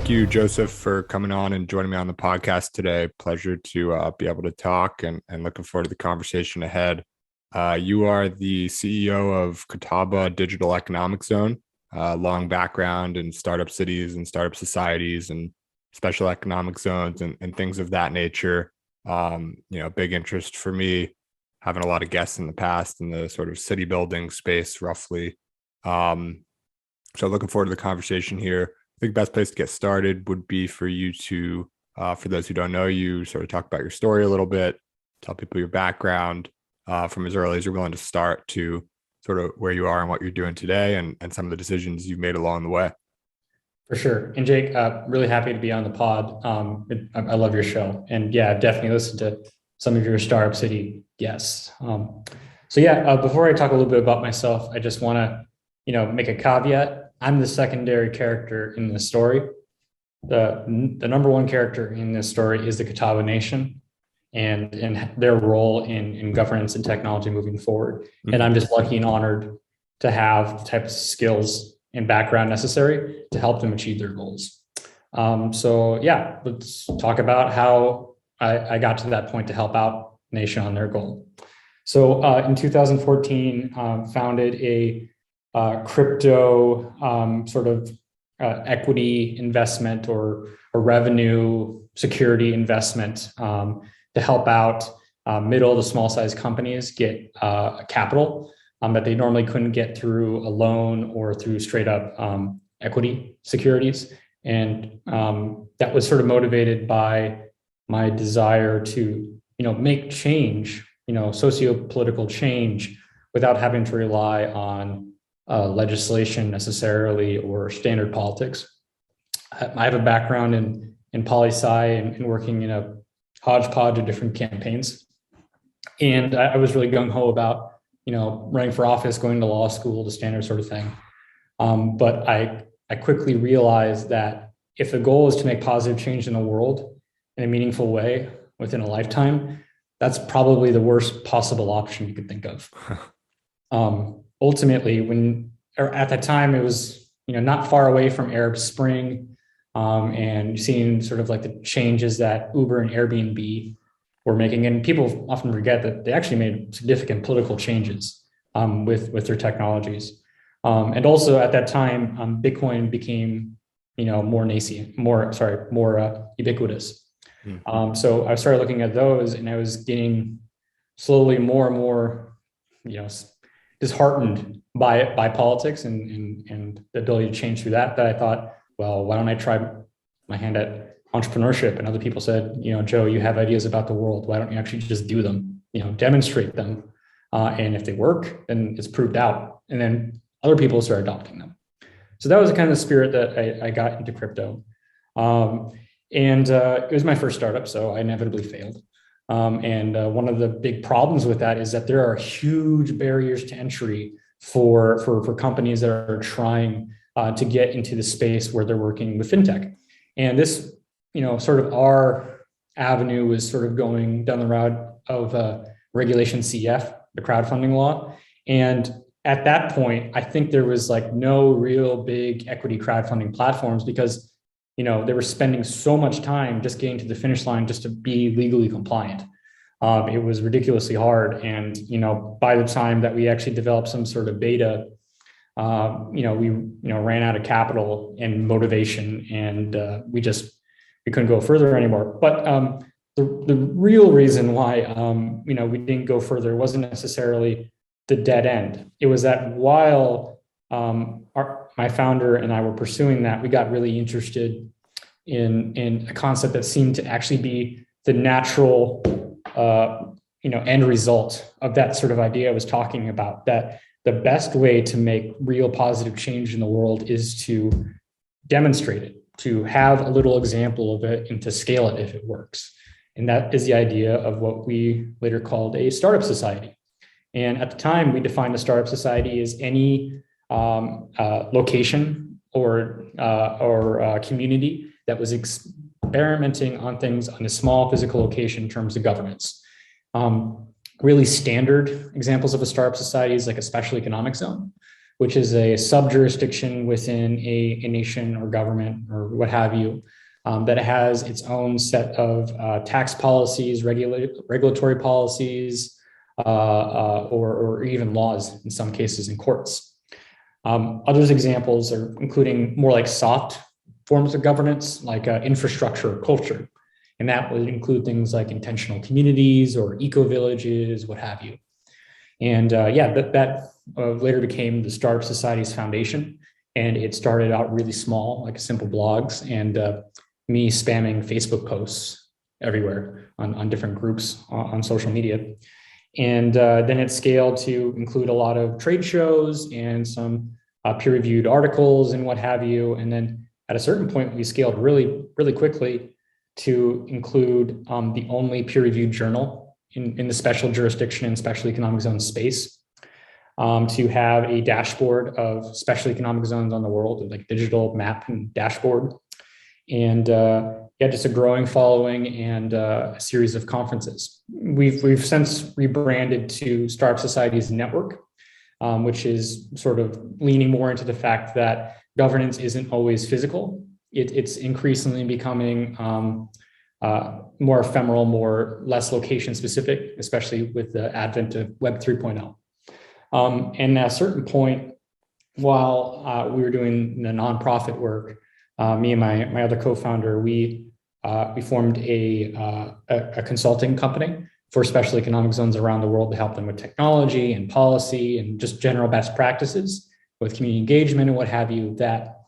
Thank you, Joseph, for coming on and joining me on the podcast today. Pleasure to be able to talk and looking forward to the conversation ahead. You are the CEO of Catawba Digital Economic Zone, long background in startup cities and startup societies and special economic zones and things of that nature. Big interest for me, having a lot of guests in the past in the sort of city building space, roughly. So looking forward to the conversation here. I think the best place to get started would be for you to, for those who don't know you, sort of talk about your story a little bit, tell people your background from as early as you're willing to start to sort of where you are and what you're doing today and some of the decisions you've made along the way. For sure. And Jake, really happy to be on the pod. I love your show. And yeah, I've definitely listened to some of your Startup City guests. Before I talk a little bit about myself, I just want to, make a caveat. I'm the secondary character in this story. The number one character in this story is the Catawba Nation and their role in governance and technology moving forward. Mm-hmm. And I'm just lucky and honored to have the type of skills and background necessary to help them achieve their goals. Let's talk about how I got to that point to help out Nation on their goal. So in 2014, founded a crypto equity investment or revenue security investment to help out middle to small size companies get capital that they normally couldn't get through a loan or through straight up equity securities. And that was sort of motivated by my desire to, make change, socio-political change without having to rely on legislation necessarily or standard politics. I have a background in poli-sci and working in a hodgepodge of different campaigns. And I was really gung-ho about, running for office, going to law school, the standard sort of thing. But I quickly realized that if the goal is to make positive change in the world in a meaningful way within a lifetime, that's probably the worst possible option you could think of. Ultimately, at that time, it was not far away from Arab Spring, and seeing sort of like the changes that Uber and Airbnb were making, and people often forget that they actually made significant political changes with their technologies. And also at that time, Bitcoin became more nascent, more ubiquitous. Mm-hmm. So I started looking at those, and I was getting slowly more and more, disheartened by politics and the ability to change through that I thought, well, why don't I try my hand at entrepreneurship? And other people said, Joe, you have ideas about the world. Why don't you actually just do them, demonstrate them? And if they work, then it's proved out. And then other people start adopting them. So that was the kind of the spirit that I got into crypto. It was my first startup, so I inevitably failed. One of the big problems with that is that there are huge barriers to entry for companies that are trying to get into the space where they're working with fintech. And this, sort of our avenue was sort of going down the route of Regulation CF, the crowdfunding law. And at that point, I think there was like no real big equity crowdfunding platforms because they were spending so much time just getting to the finish line just to be legally compliant. It was ridiculously hard. And, by the time that we actually developed some sort of beta, we ran out of capital and motivation, and we couldn't go further anymore. But the real reason why, we didn't go further wasn't necessarily the dead end. It was that while my founder and I were pursuing that, we got really interested in a concept that seemed to actually be the natural, end result of that sort of idea I was talking about, that the best way to make real positive change in the world is to demonstrate it, to have a little example of it and to scale it if it works. And that is the idea of what we later called a startup society. And at the time, we defined a startup society as any location or community that was experimenting on things on a small physical location in terms of governance. Really standard examples of a startup society is like a special economic zone, which is a sub-jurisdiction within a nation or government or what have you, that has its own set of tax policies, regulatory policies, or even laws in some cases in courts. Others examples are including more like soft forms of governance, like infrastructure or culture. And that would include things like intentional communities or eco-villages, what have you. And that later became the Startup Society's foundation. And it started out really small, like simple blogs and me spamming Facebook posts everywhere on different groups on social media. And then it scaled to include a lot of trade shows and some peer-reviewed articles and what have you. And then at a certain point, we scaled really, really quickly to include the only peer-reviewed journal in the special jurisdiction and special economic zone space, to have a dashboard of special economic zones on the world, like digital map and dashboard. And just a growing following and a series of conferences. We've since rebranded to Startup Society's network, which is sort of leaning more into the fact that governance isn't always physical. It's increasingly becoming more ephemeral, less location specific, especially with the advent of Web 3.0. And at a certain point, while we were doing the nonprofit work, me and my other co-founder, we formed a consulting company for special economic zones around the world to help them with technology and policy and just general best practices with community engagement and what have you that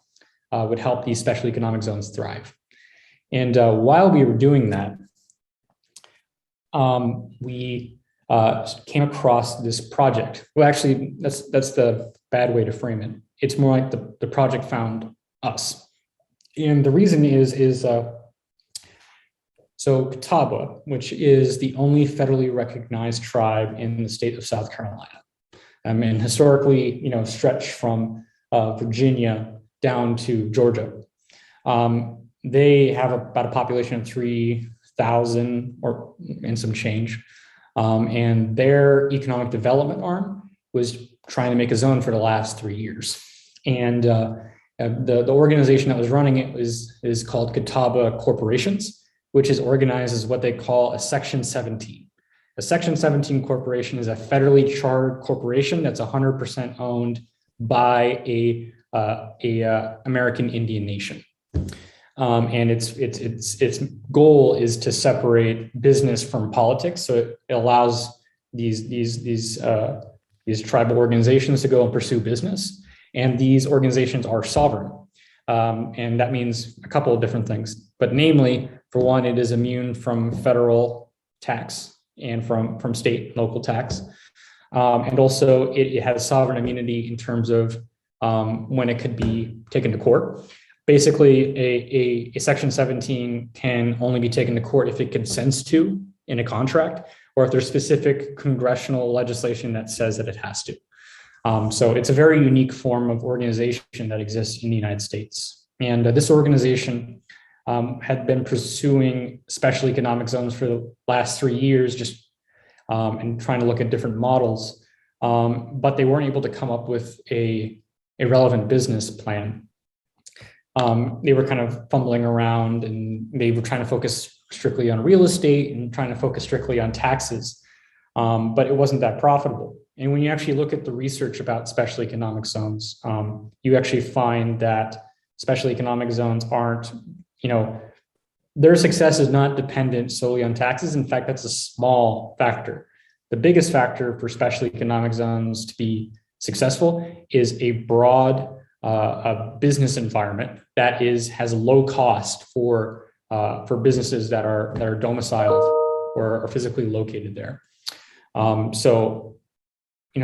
would help these special economic zones thrive. And while we were doing that, we came across this project. Well, actually, that's the bad way to frame it. It's more like the project found us. And the reason is so Catawba, which is the only federally recognized tribe in the state of South Carolina, and historically, stretched from Virginia down to Georgia. They have about a population of 3,000 or and some change, and their economic development arm was trying to make a zone for the last 3 years, and the organization that was running it is called Catawba Corporations, which is organized as what they call a Section 17. A Section 17 corporation is a federally chartered corporation that's 100% owned by a American Indian Nation, and its goal is to separate business from politics. So it allows these tribal organizations to go and pursue business. And these organizations are sovereign. And that means a couple of different things. But namely, for one, it is immune from federal tax and from state and local tax. And also, it has sovereign immunity in terms of when it could be taken to court. Basically, a Section 17 can only be taken to court if it consents to in a contract, or if there's specific congressional legislation that says that it has to. So it's a very unique form of organization that exists in the United States. And this organization had been pursuing special economic zones for the last 3 years, just and trying to look at different models, but they weren't able to come up with a relevant business plan. They were kind of fumbling around, and they were trying to focus strictly on real estate and trying to focus strictly on taxes, but it wasn't that profitable. And when you actually look at the research about special economic zones, you actually find that special economic zones aren't, their success is not dependent solely on taxes. In fact, that's a small factor. The biggest factor for special economic zones to be successful is a broad business environment that has low cost for businesses that are domiciled or are physically located there.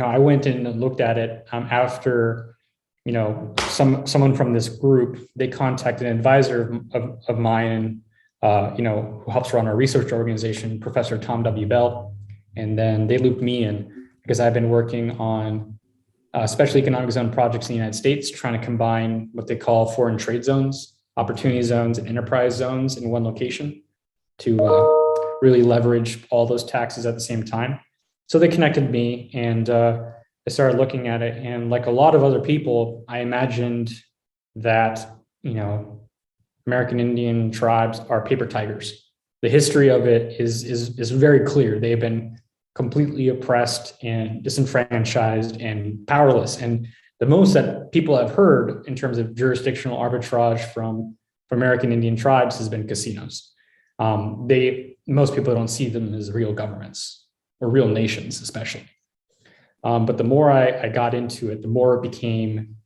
I went in and looked at it after, someone from this group, they contacted an advisor of mine, who helps run our research organization, Professor Tom W. Bell. And then they looped me in because I've been working on special economic zone projects in the United States, trying to combine what they call foreign trade zones, opportunity zones, and enterprise zones in one location to really leverage all those taxes at the same time. So they connected me, and I started looking at it, and like a lot of other people, I imagined that, American Indian tribes are paper tigers. The history of it is very clear. They have been completely oppressed and disenfranchised and powerless. And the most that people have heard in terms of jurisdictional arbitrage from American Indian tribes has been casinos. Most people don't see them as real governments or real nations, especially. But the more I got into it, the more it became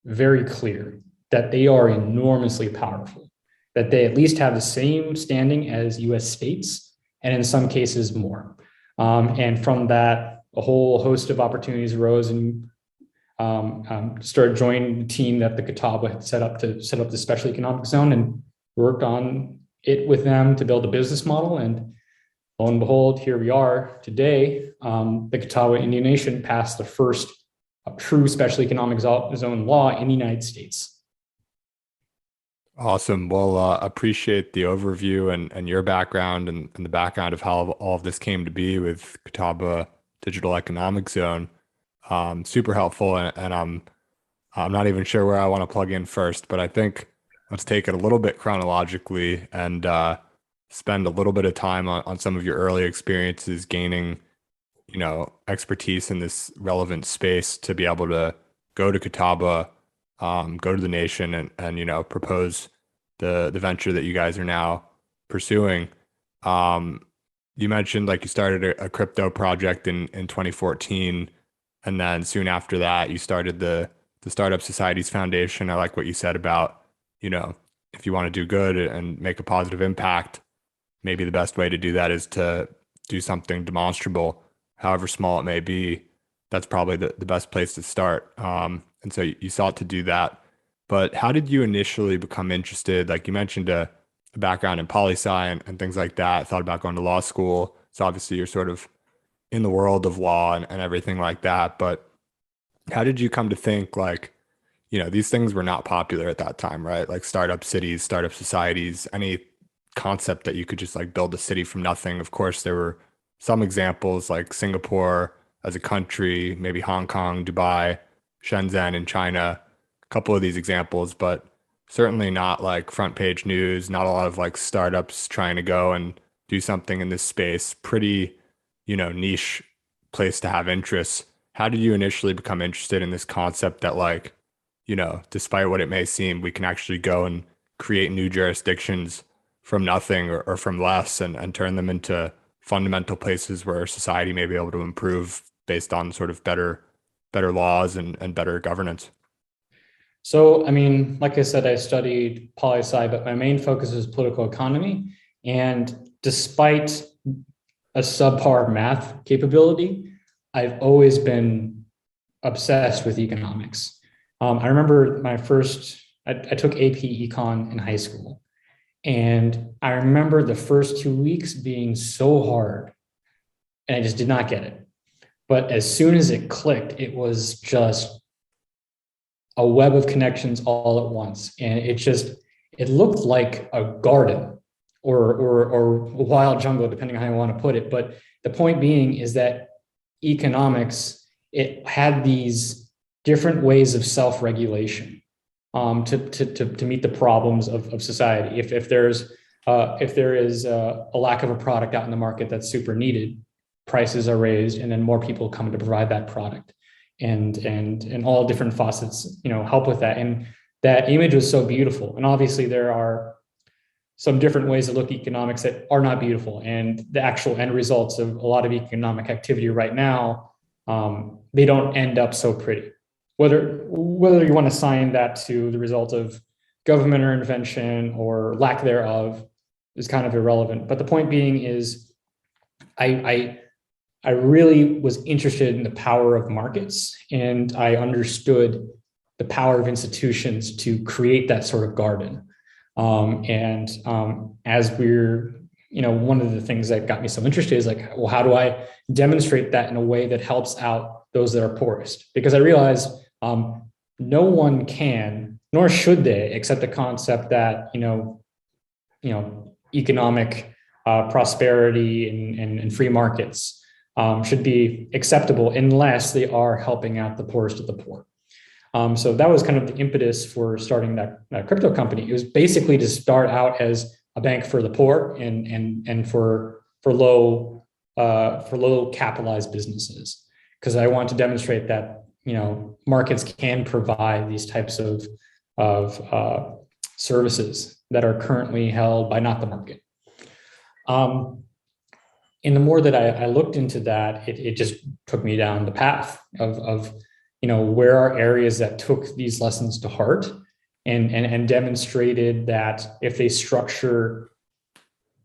very clear that they are enormously powerful, that they at least have the same standing as US states, and in some cases more. And from that, a whole host of opportunities arose, and started joining the team that the Catawba had set up the special economic zone, and worked on it with them to build a business model. And lo and behold, here we are today. The Catawba Indian Nation passed the first true special economic zone law in the United States. Awesome. Well, appreciate the overview and your background and the background of how all of this came to be with Catawba Digital Economic Zone. Super helpful, and I'm not even sure where I want to plug in first, but I think let's take it a little bit chronologically and spend a little bit of time on some of your early experiences gaining, expertise in this relevant space to be able to go to Catawba, go to the nation and propose the venture that you guys are now pursuing. You mentioned like you started a crypto project in 2014, and then soon after that you started the Startup Societies Foundation. I like what you said about, if you want to do good and make a positive impact, maybe the best way to do that is to do something demonstrable, however small it may be. That's probably the best place to start. And so you sought to do that. But how did you initially become interested? Like you mentioned a background in poli-sci and things like that, thought about going to law school. So obviously you're sort of in the world of law and everything like that. But how did you come to think like, these things were not popular at that time, right? Like startup cities, startup societies, any concept that you could just like build a city from nothing. Of course, there were some examples like Singapore as a country, maybe Hong Kong, Dubai, Shenzhen in China, a couple of these examples, but certainly not like front page news, not a lot of like startups trying to go and do something in this space. Pretty, niche place to have interests. How did you initially become interested in this concept that like, despite what it may seem, we can actually go and create new jurisdictions from nothing or from less and turn them into fundamental places where society may be able to improve based on sort of better laws and better governance? So, I mean, like I said, I studied poli-sci, but my main focus is political economy. And despite a subpar math capability, I've always been obsessed with economics. I remember I took AP Econ in high school. And I remember the first 2 weeks being so hard, and I just did not get it. But as soon as it clicked, it was just a web of connections all at once. And it looked like a garden or a wild jungle, depending on how you want to put it. But the point being is that economics, it had these different ways of self-regulation to meet the problems of society. If there is a lack of a product out in the market that's super needed, prices are raised, and then more people come to provide that product, and all different faucets help with that. And that image was so beautiful. And obviously there are some different ways to look at economics that are not beautiful, and the actual end results of a lot of economic activity right now, they don't end up so pretty. Whether you want to assign that to the result of government intervention or lack thereof is kind of irrelevant. But the point being is, I really was interested in the power of markets, and I understood the power of institutions to create that sort of garden. As we're, one of the things that got me so interested is like, well, how do I demonstrate that in a way that helps out those that are poorest? Because I realized no one can, nor should they, accept the concept that economic prosperity and free markets should be acceptable unless they are helping out the poorest of the poor. So that was kind of the impetus for starting that crypto company. It was basically to start out as a bank for the poor and for low capitalized businesses, because I want to demonstrate that markets can provide these types of services that are currently held by not the market. And the more that I looked into that, it just took me down the path of where are areas that took these lessons to heart and demonstrated that if they structure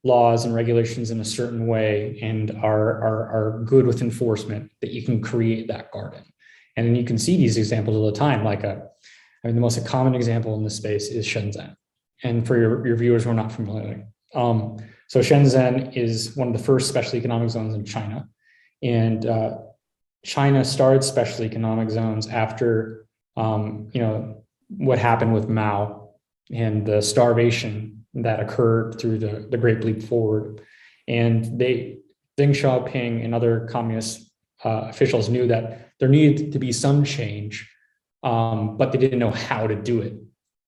laws and regulations in a certain way and are good with enforcement, that you can create that garden. And then you can see these examples all the time. The most common example in this space is Shenzhen. And for your viewers who are not familiar, so Shenzhen is one of the first special economic zones in China. And China started special economic zones after, what happened with Mao and the starvation that occurred through the Great Leap Forward. And Deng Xiaoping and other communist officials knew that there needed to be some change, but they didn't know how to do it.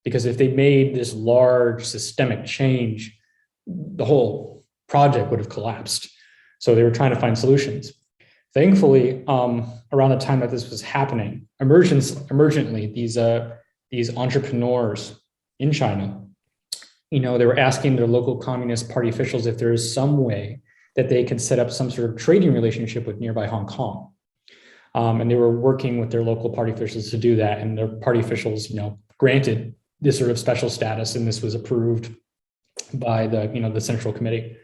Because if they made this large systemic change, the whole project would have collapsed. So they were trying to find solutions. Thankfully, around the time that this was happening, emergently, these entrepreneurs in China, they were asking their local Communist Party officials if there is some way that they could set up some sort of trading relationship with nearby Hong Kong. And they were working with their local party officials to do that. And their party officials, granted this sort of special status, and this was approved by the Central Committee.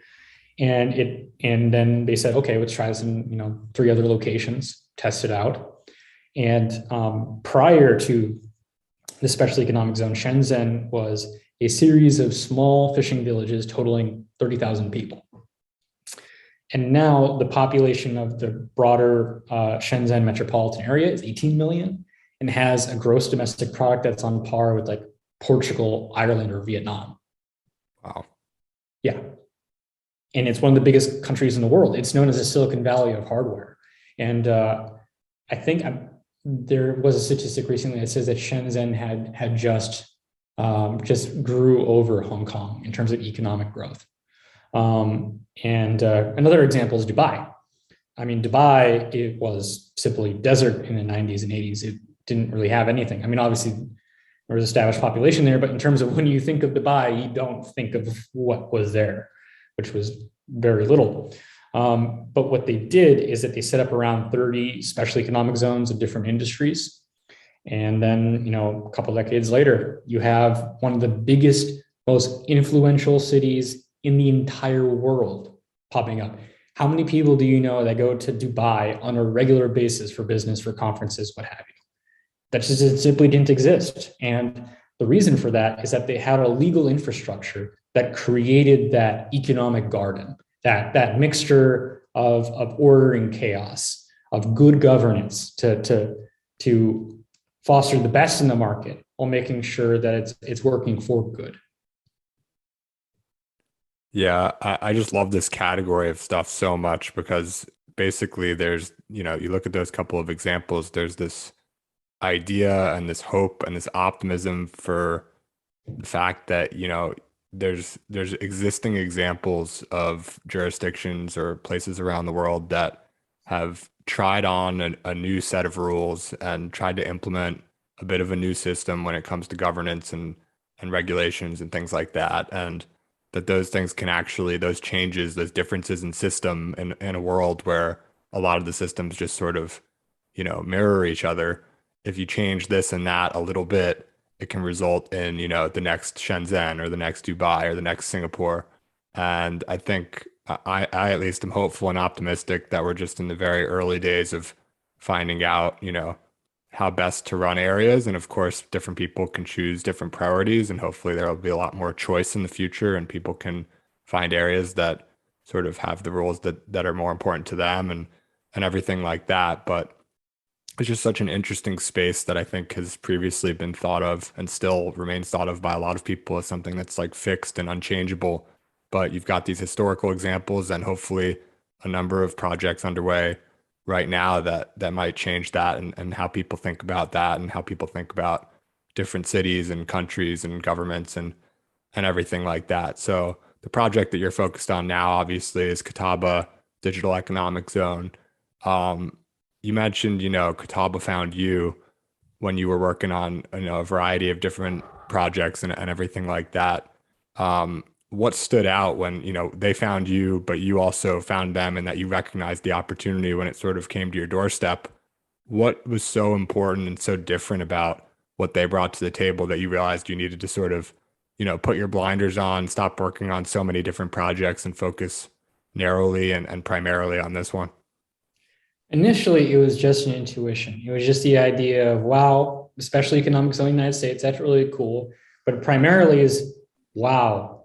And then they said, okay, let's try this in 3 other locations, test it out. And prior to the special economic zone, Shenzhen was a series of small fishing villages totaling 30,000 people. And now the population of the broader Shenzhen metropolitan area is 18 million and has a gross domestic product that's on par with like Portugal, Ireland, or Vietnam. Wow. Yeah. And it's one of the biggest countries in the world. It's known as the Silicon Valley of hardware. And I think there was a statistic recently that says that Shenzhen had just grew over Hong Kong in terms of economic growth. And another example is Dubai. I mean, Dubai, it was simply desert in the 90s and 80s. It didn't really have anything. I mean, obviously, there was established population there, but in terms of when you think of Dubai, you don't think of what was there, which was very little. But what they did is that they set up around 30 special economic zones of different industries. And then, a couple of decades later, you have one of the biggest, most influential cities in the entire world popping up. How many people do you know that go to Dubai on a regular basis for business, for conferences, what have you? That just simply didn't exist. And the reason for that is that they had a legal infrastructure that created that economic garden, that mixture of order and chaos, of good governance to foster the best in the market while making sure that it's working for good. Yeah, I just love this category of stuff so much because basically there's, you look at those couple of examples, there's this idea and this hope and this optimism for the fact that, there's existing examples of jurisdictions or places around the world that have tried on a new set of rules and tried to implement a bit of a new system when it comes to governance and regulations and things like that. And that those things can actually, those changes, those differences in system in a world where a lot of the systems just sort of, mirror each other. If you change this and that a little bit, it can result in, the next Shenzhen or the next Dubai or the next Singapore. And I think I at least am hopeful and optimistic that we're just in the very early days of finding out, how best to run areas. And of course, different people can choose different priorities, and hopefully there will be a lot more choice in the future and people can find areas that sort of have the rules that are more important to them and everything like that. But it's just such an interesting space that I think has previously been thought of and still remains thought of by a lot of people as something that's like fixed and unchangeable. But you've got these historical examples and hopefully a number of projects underway right now that might change that, and how people think about that, and how people think about different cities and countries and governments and everything like that. So the project that you're focused on now, obviously, is Catawba Digital Economic Zone. Um, you mentioned, Catawba found you when you were working on, a variety of different projects and everything like that. What stood out when, they found you, but you also found them, and that you recognized the opportunity when it sort of came to your doorstep? What was so important and so different about what they brought to the table that you realized you needed to sort of, put your blinders on, stop working on so many different projects, and focus narrowly and primarily on this one? Initially, it was just an intuition. It was just the idea of, wow, especially economics in the United States, that's really cool. But primarily is, wow,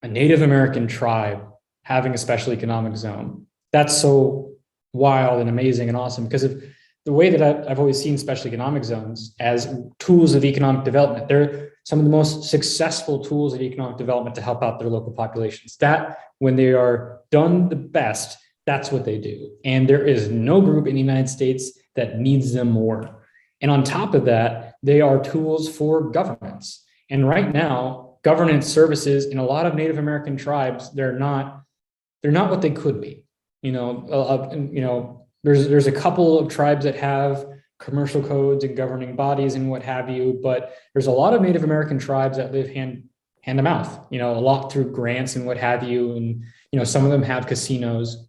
a Native American tribe having a special economic zone. That's so wild and amazing and awesome, because of the way that I've always seen special economic zones as tools of economic development. They're some of the most successful tools of economic development to help out their local populations. That, when they are done the best, that's what they do. And there is no group in the United States that needs them more. And on top of that, they are tools for governments. And right now, governance services in a lot of Native American tribes, they're not what they could be. There's a couple of tribes that have commercial codes and governing bodies and what have you, but there's a lot of Native American tribes that live hand to mouth, a lot through grants and what have you. And, some of them have casinos,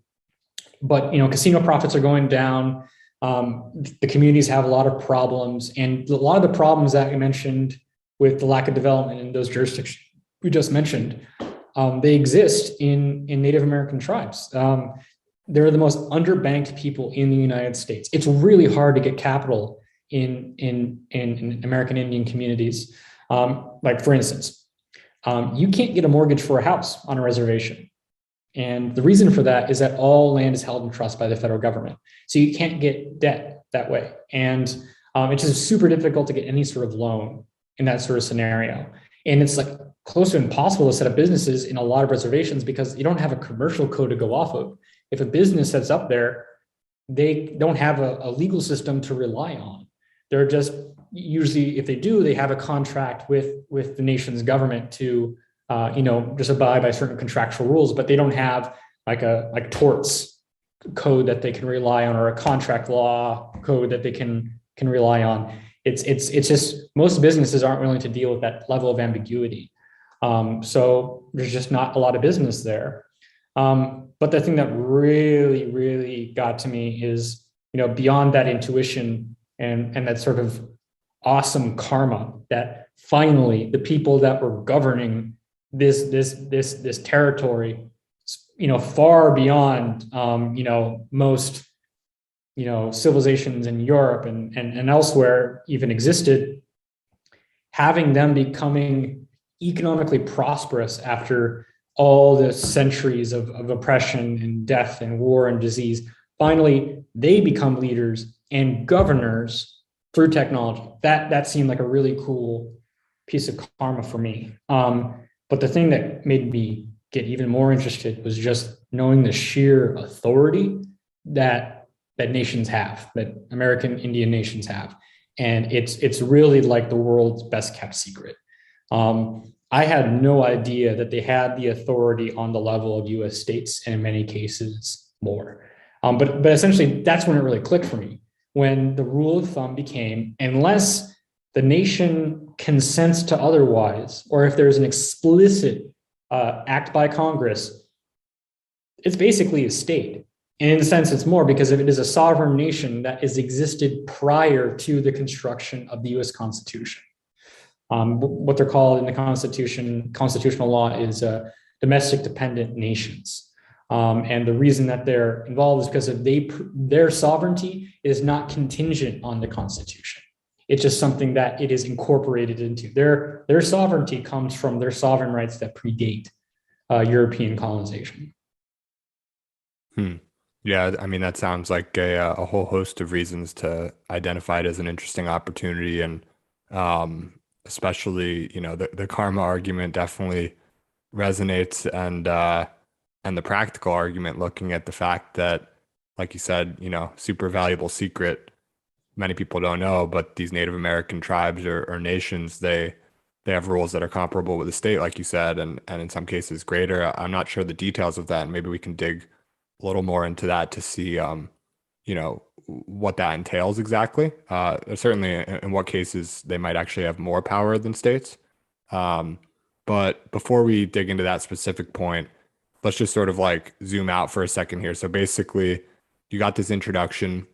but, casino profits are going down. The communities have a lot of problems, and a lot of the problems that you mentioned with the lack of development in those jurisdictions we just mentioned, they exist in Native American tribes. They're the most underbanked people in the United States. It's really hard to get capital in American Indian communities. Like, for instance, you can't get a mortgage for a house on a reservation. And the reason for that is that all land is held in trust by the federal government. So you can't get debt that way. And it's just super difficult to get any sort of loan in that sort of scenario. And it's like close to impossible to set up businesses in a lot of reservations because you don't have a commercial code to go off of. If a business sets up there, they don't have a legal system to rely on. They're just usually, if they do, they have a contract with the nation's government to just abide by certain contractual rules, but they don't have like torts code that they can rely on, or a contract law code that they can rely on. It's just, most businesses aren't willing to deal with that level of ambiguity. So there's just not a lot of business there. But the thing that really, really got to me is, beyond that intuition and that sort of awesome karma, that finally the people that were governing this territory, far beyond, most, civilizations in Europe and elsewhere even existed, having them becoming economically prosperous after all the centuries of oppression and death and war and disease. Finally, they become leaders and governors through technology. That seemed like a really cool piece of karma for me. But the thing that made me get even more interested was just knowing the sheer authority that nations have, that American Indian nations have. And it's really like the world's best kept secret. I had no idea that they had the authority on the level of US states, and in many cases more. But essentially, that's when it really clicked for me, when the rule of thumb became, unless the nation consents to otherwise, or if there's an explicit act by Congress, it's basically a state. And in a sense, it's more because if it is a sovereign nation that has existed prior to the construction of the US Constitution. What they're called in the constitutional law is domestic dependent nations. And the reason that they're involved is because of their sovereignty is not contingent on the Constitution. It's just something that it is incorporated into. Their sovereignty comes from their sovereign rights that predate European colonization. Yeah, I mean, that sounds like a whole host of reasons to identify it as an interesting opportunity. And especially, the karma argument definitely resonates. And and the practical argument, looking at the fact that, like you said, super valuable secret many people don't know, but these Native American tribes or nations, they have rules that are comparable with the state, like you said, and in some cases greater. I'm not sure the details of that, and maybe we can dig a little more into that to see, what that entails exactly. Certainly, in what cases they might actually have more power than states. Um, but before we dig into that specific point, let's just sort of like zoom out for a second here. So basically, you got this introduction.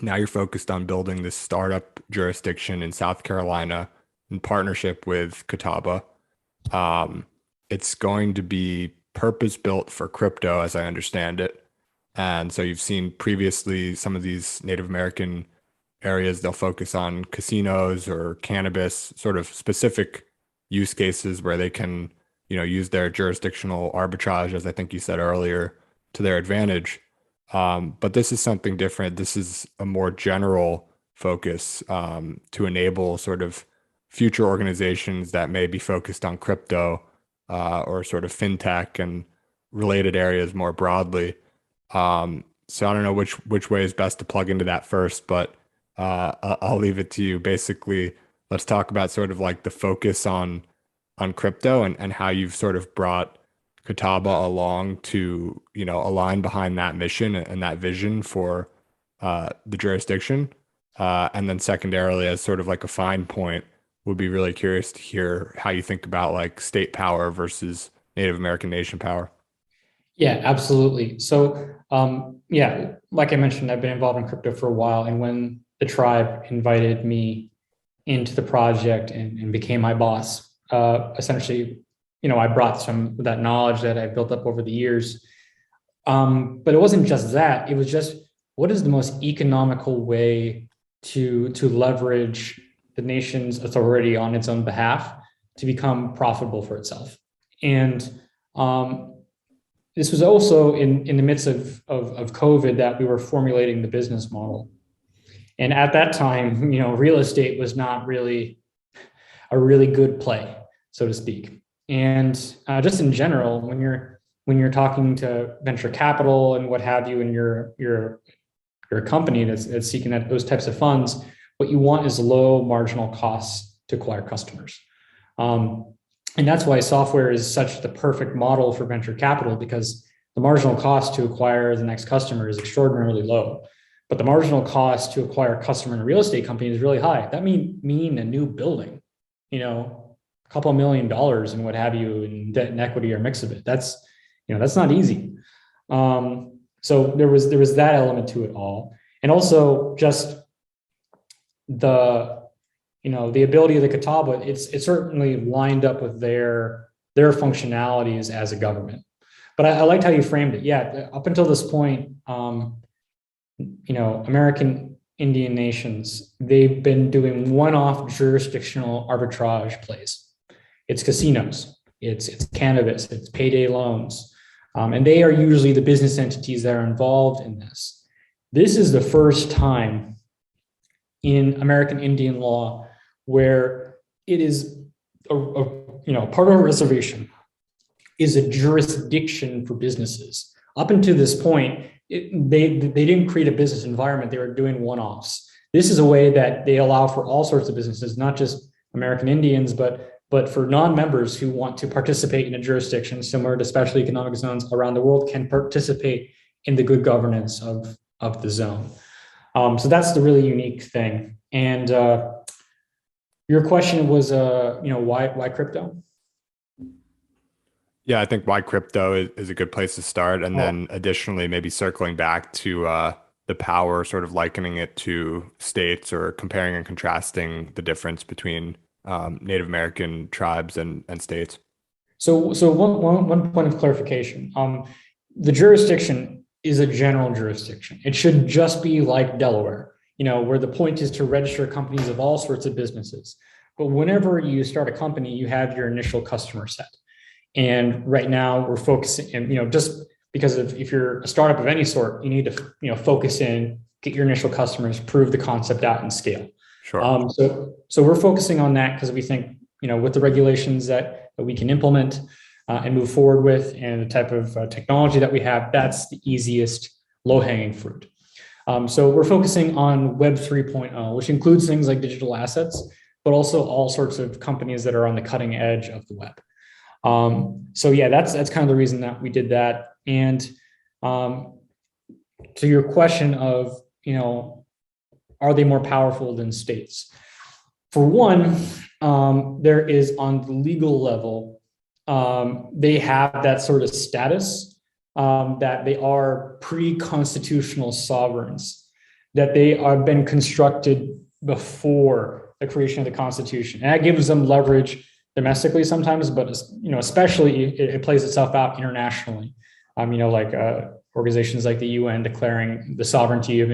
Now you're focused on building this startup jurisdiction in South Carolina in partnership with Catawba. Um, it's going to be purpose built for crypto, as I understand it. And so you've seen previously some of these Native American areas, they'll focus on casinos or cannabis, sort of specific use cases where they can, use their jurisdictional arbitrage, as I think you said earlier, to their advantage. But this is something different. This is a more general focus to enable sort of future organizations that may be focused on crypto or sort of fintech and related areas more broadly. So I don't know which way is best to plug into that first, but I'll leave it to you. Basically, let's talk about sort of like the focus on crypto and how you've sort of brought Catawba along to, align behind that mission and that vision for the jurisdiction. And then secondarily, as sort of like a fine point, would be really curious to hear how you think about like state power versus Native American nation power. Yeah, absolutely. So, yeah, like I mentioned, I've been involved in crypto for a while. And when the tribe invited me into the project and became my boss, essentially, I brought some of that knowledge that I built up over the years. But it wasn't just that. It was just, what is the most economical way to leverage the nation's authority on its own behalf to become profitable for itself? And this was also in the midst of COVID that we were formulating the business model. And at that time, real estate was not really a really good play, so to speak. And just in general, when you're talking to venture capital and what have you, and you're a company that's seeking those types of funds, what you want is low marginal costs to acquire customers. And that's why software is such the perfect model for venture capital, because the marginal cost to acquire the next customer is extraordinarily low. But the marginal cost to acquire a customer in a real estate company is really high. That mean a new building, a couple of $1 million and what have you, in debt and equity or mix of it. That's not easy. So there was that element to it all. And also just the ability of the Catawba, it's certainly lined up with their functionalities as a government. But I liked how you framed it. Yeah, up until this point, American Indian nations, they've been doing one-off jurisdictional arbitrage plays. It's casinos, it's cannabis, it's payday loans, and they are usually the business entities that are involved in this. This is the first time in American Indian law where it is part of a reservation is a jurisdiction for businesses. Up until this point, they didn't create a business environment. They were doing one-offs. This is a way that they allow for all sorts of businesses, not just American Indians, but for non-members who want to participate in a jurisdiction similar to special economic zones around the world can participate in the good governance of the zone. So that's the really unique thing. And your question was, why crypto? Yeah, I think why crypto is a good place to start. And then additionally, maybe circling back to the power, sort of likening it to states or comparing and contrasting the difference between Native American tribes and states. So one point of clarification. The jurisdiction is a general jurisdiction. It should just be like Delaware, where the point is to register companies of all sorts of businesses. But whenever you start a company, you have your initial customer set. And right now we're focusing, and just because if you're a startup of any sort, you need to focus in, get your initial customers, prove the concept out, and scale. Sure. So we're focusing on that because we think with the regulations that we can implement, and move forward with, and the type of technology that we have, that's the easiest low-hanging fruit. So we're focusing on Web 3.0, which includes things like digital assets, but also all sorts of companies that are on the cutting edge of the web. So yeah, that's kind of the reason that we did that. And to your question of, are they more powerful than states? For one, there is on the legal level, they have that sort of status that they are pre-constitutional sovereigns, that they have been constructed before the creation of the Constitution. And that gives them leverage domestically sometimes, but especially it plays itself out internationally. Like organizations like the UN declaring the sovereignty of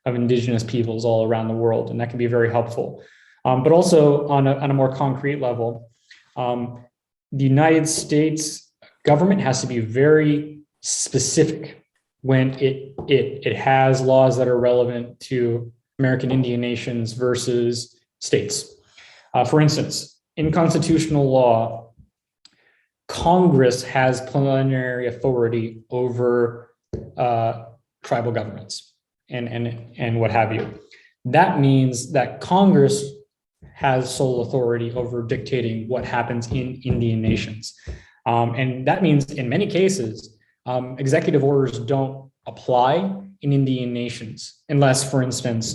indigenous peoples all around the world, and that can be very helpful. But also on a more concrete level, the United States government has to be very specific when it has laws that are relevant to American Indian nations versus states. For instance, in constitutional law, Congress has plenary authority over tribal governments and what have you. That means that Congress has sole authority over dictating what happens in Indian nations. And that means in many cases, executive orders don't apply in Indian nations unless, for instance,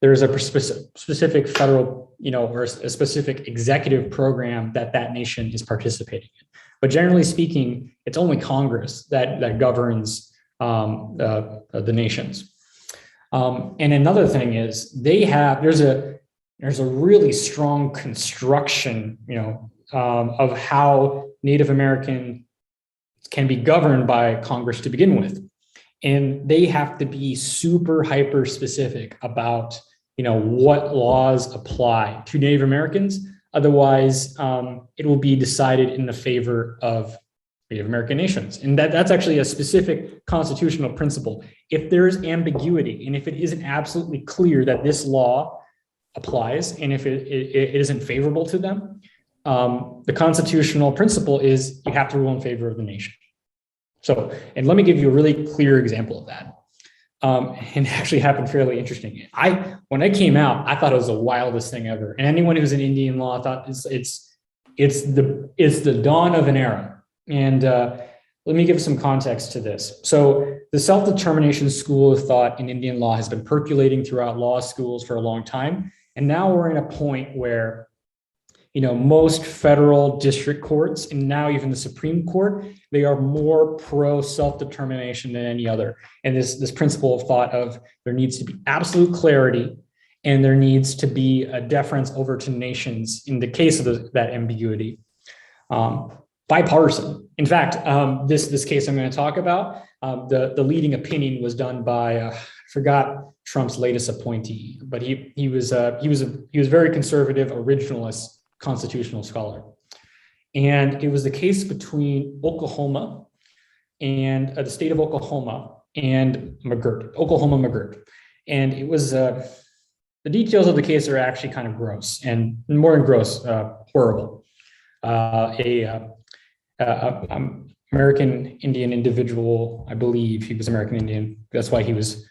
there is a specific federal, or a specific executive program that nation is participating in. But generally speaking, it's only Congress that governs the nations. And another thing is there's a really strong construction, of how Native American can be governed by Congress to begin with. And they have to be super hyper specific about, what laws apply to Native Americans. Otherwise, it will be decided in the favor of Native American nations. And that's actually a specific constitutional principle. If there is ambiguity, and if it isn't absolutely clear that this law applies, and if it isn't favorable to them, the constitutional principle is you have to rule in favor of the nation. So, and let me give you a really clear example of that. And it actually happened fairly interesting. When I came out, I thought it was the wildest thing ever. And anyone who's in Indian law thought it's the dawn of an era. And let me give some context to this. So the self-determination school of thought in Indian law has been percolating throughout law schools for a long time. And now we're in a point where most federal district courts, and now even the Supreme Court, they are more pro self-determination than any other. And this principle of thought of there needs to be absolute clarity, and there needs to be a deference over to nations in the case of that ambiguity. Bipartisan. In fact, this case I'm going to talk about, the leading opinion was done by I forgot Trump's latest appointee, but he was very conservative, originalist constitutional scholar. And it was the case between Oklahoma and the state of Oklahoma and Oklahoma. And it was, the details of the case are actually kind of gross, and more than gross, horrible. American Indian individual, I believe he was American Indian. That's why he was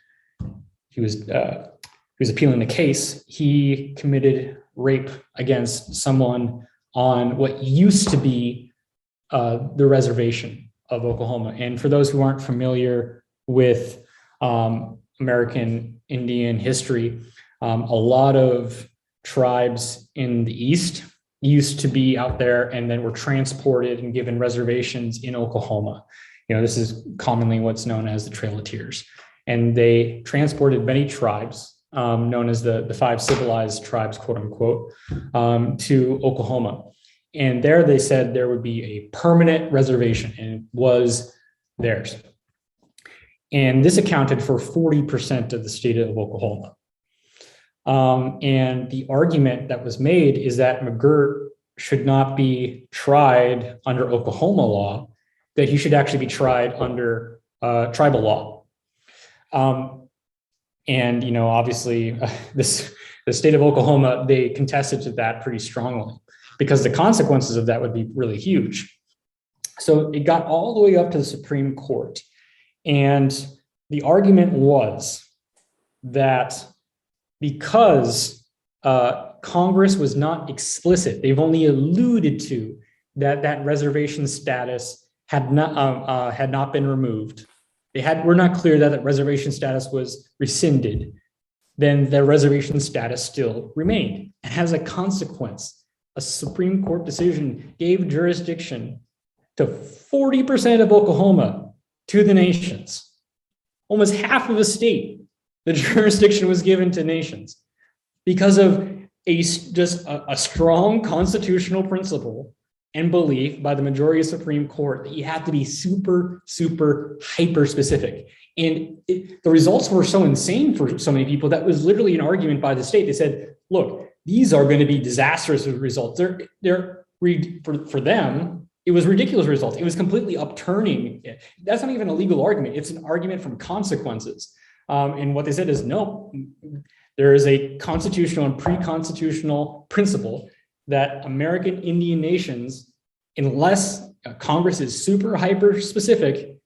appealing the case. He committed rape against someone on what used to be the reservation of Oklahoma. And for those who aren't familiar with American Indian history, a lot of tribes in the East used to be out there and then were transported and given reservations in Oklahoma. This is commonly what's known as the Trail of Tears. And they transported many tribes, known as the five civilized tribes, quote unquote, to Oklahoma. And there they said there would be a permanent reservation, and it was theirs. And this accounted for 40% of the state of Oklahoma. And the argument that was made is that McGirt should not be tried under Oklahoma law, that he should actually be tried under tribal law. And, obviously, the state of Oklahoma, they contested to that pretty strongly, because the consequences of that would be really huge. So it got all the way up to the Supreme Court. And the argument was that because Congress was not explicit, they've only alluded to that reservation status had not been removed. Were not clear that reservation status was rescinded. Then the reservation status still remained. And as a consequence, a Supreme Court decision gave jurisdiction to 40% of Oklahoma to the nations. Almost half of the state, the jurisdiction was given to nations because of just a strong constitutional principle and belief by the majority of Supreme Court that you have to be super, super hyper specific. And the results were so insane for so many people that was literally an argument by the state. They said, look, these are going to be disastrous results. For them, it was ridiculous results. It was completely upturning. That's not even a legal argument. It's an argument from consequences. And what they said is, no, there is a constitutional and pre-constitutional principle that American Indian nations, unless Congress is super hyper specific,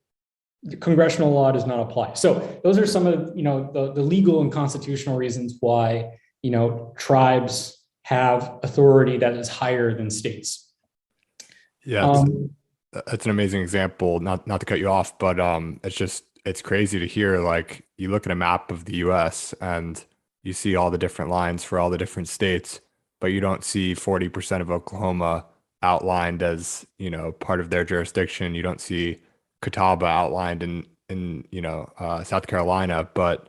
the congressional law does not apply. So those are some of the legal and constitutional reasons why tribes have authority that is higher than states. Yeah, that's an amazing example. Not to cut you off, but it's crazy to hear. Like, you look at a map of the U.S. and you see all the different lines for all the different states, but you don't see 40% of Oklahoma outlined as part of their jurisdiction. You don't see Catawba outlined in South Carolina, but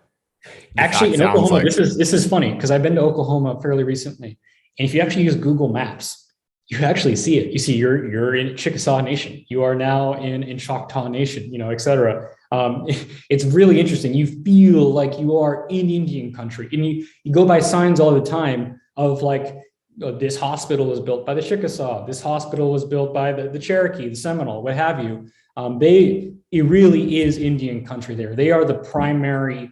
actually in Oklahoma, this is funny because I've been to Oklahoma fairly recently, and if you actually use Google Maps, you actually see it. You see you're in Chickasaw Nation. You are now in Choctaw Nation, et cetera. It's really interesting. You feel like you are in Indian country, and you go by signs all the time of like, this hospital was built by the Chickasaw. This hospital was built by the Cherokee, the Seminole, what have you. It really is Indian country there. They are the primary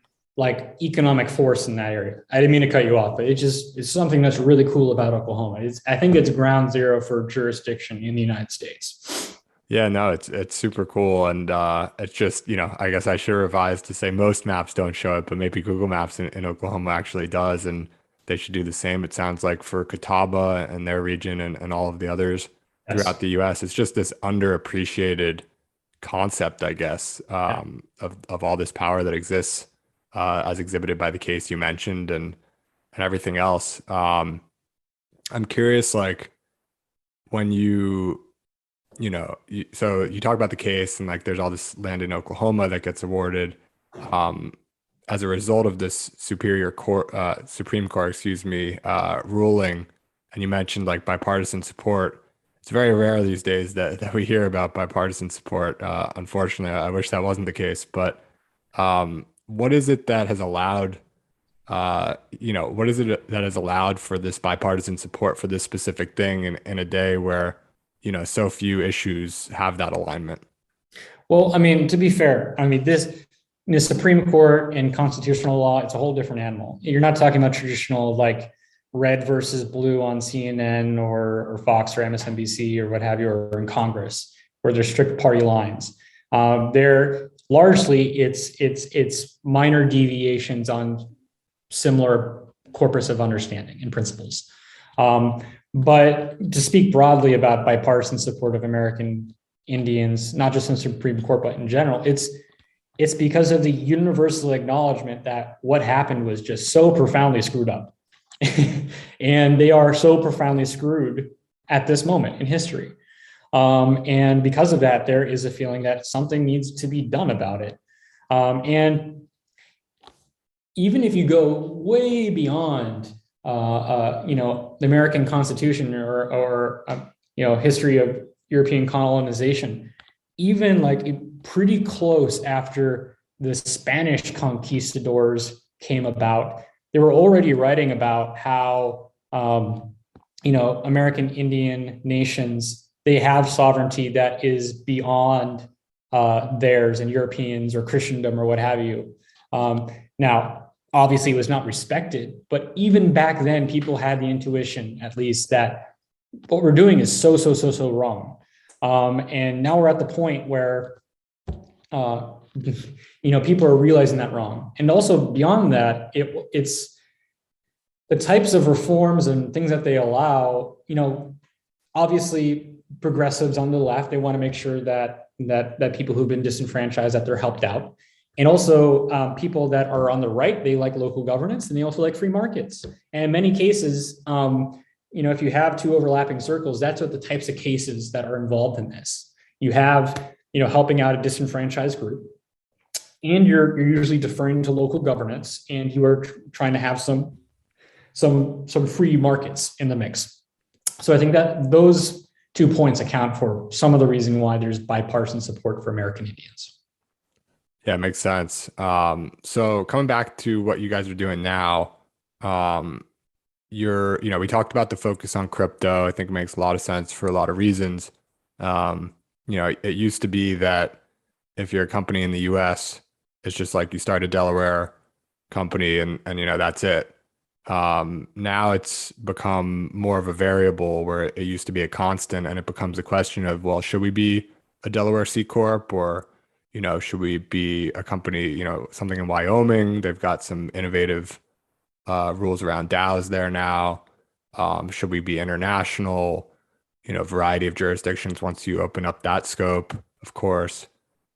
economic force in that area. I didn't mean to cut you off, but it's something that's really cool about Oklahoma. I think it's ground zero for jurisdiction in the United States. Yeah, no, it's super cool. And it's just, I guess I should revise to say most maps don't show it, but maybe Google Maps in Oklahoma actually does. And they should do the same. It sounds like for Catawba and their region and all of the others throughout the US. It's just this underappreciated concept, I guess, of all this power that exists as exhibited by the case you mentioned and everything else. I'm curious, when so you talk about the case and there's all this land in Oklahoma that gets awarded as a result of this Supreme Court, ruling. And you mentioned bipartisan support. It's very rare these days that we hear about bipartisan support. Unfortunately, I wish that wasn't the case. But what is it that has allowed, what is it that has allowed for this bipartisan support for this specific thing in a day where, so few issues have that alignment? Well, I mean, to be fair, the Supreme Court and constitutional law, it's a whole different animal. You're not talking about traditional red versus blue on CNN or Fox or MSNBC or what have you, or in Congress, where there's strict party lines. They're largely it's minor deviations on similar corpus of understanding and principles. But to speak broadly about bipartisan support of American Indians, not just in the Supreme Court, but in general, it's because of the universal acknowledgement that what happened was just so profoundly screwed up. And they are so profoundly screwed at this moment in history. And because of that, there is a feeling that something needs to be done about it. And even if you go way beyond, the American Constitution or history of European colonization, even pretty close after the Spanish conquistadors came about, they were already writing about how, American Indian nations, they have sovereignty that is beyond theirs and Europeans or Christendom or what have you. Now, obviously it was not respected, but even back then, people had the intuition, at least, that what we're doing is so wrong. And now we're at the point where, people are realizing that wrong. And also beyond that, it's the types of reforms and things that they allow, obviously progressives on the left, they want to make sure that people who've been disenfranchised, that they're helped out. And also people that are on the right, they like local governance and they also like free markets. And in many cases, if you have two overlapping circles, that's what the types of cases that are involved in this. You have, helping out a disenfranchised group, and you're usually deferring to local governance, and you are trying to have some free markets in the mix. So I think that those 2 points account for some of the reason why there's bipartisan support for American Indians. Yeah, it makes sense. So coming back to what you guys are doing now, we talked about the focus on crypto. I think it makes a lot of sense for a lot of reasons. It used to be that if you're a company in the US, it's just like you start a Delaware company and that's it. Now it's become more of a variable where it used to be a constant, and it becomes a question of, well, should we be a Delaware C Corp, or, should we be a company, something in Wyoming? They've got some innovative rules around DAOs there now. Should we be international? Variety of jurisdictions once you open up that scope, of course.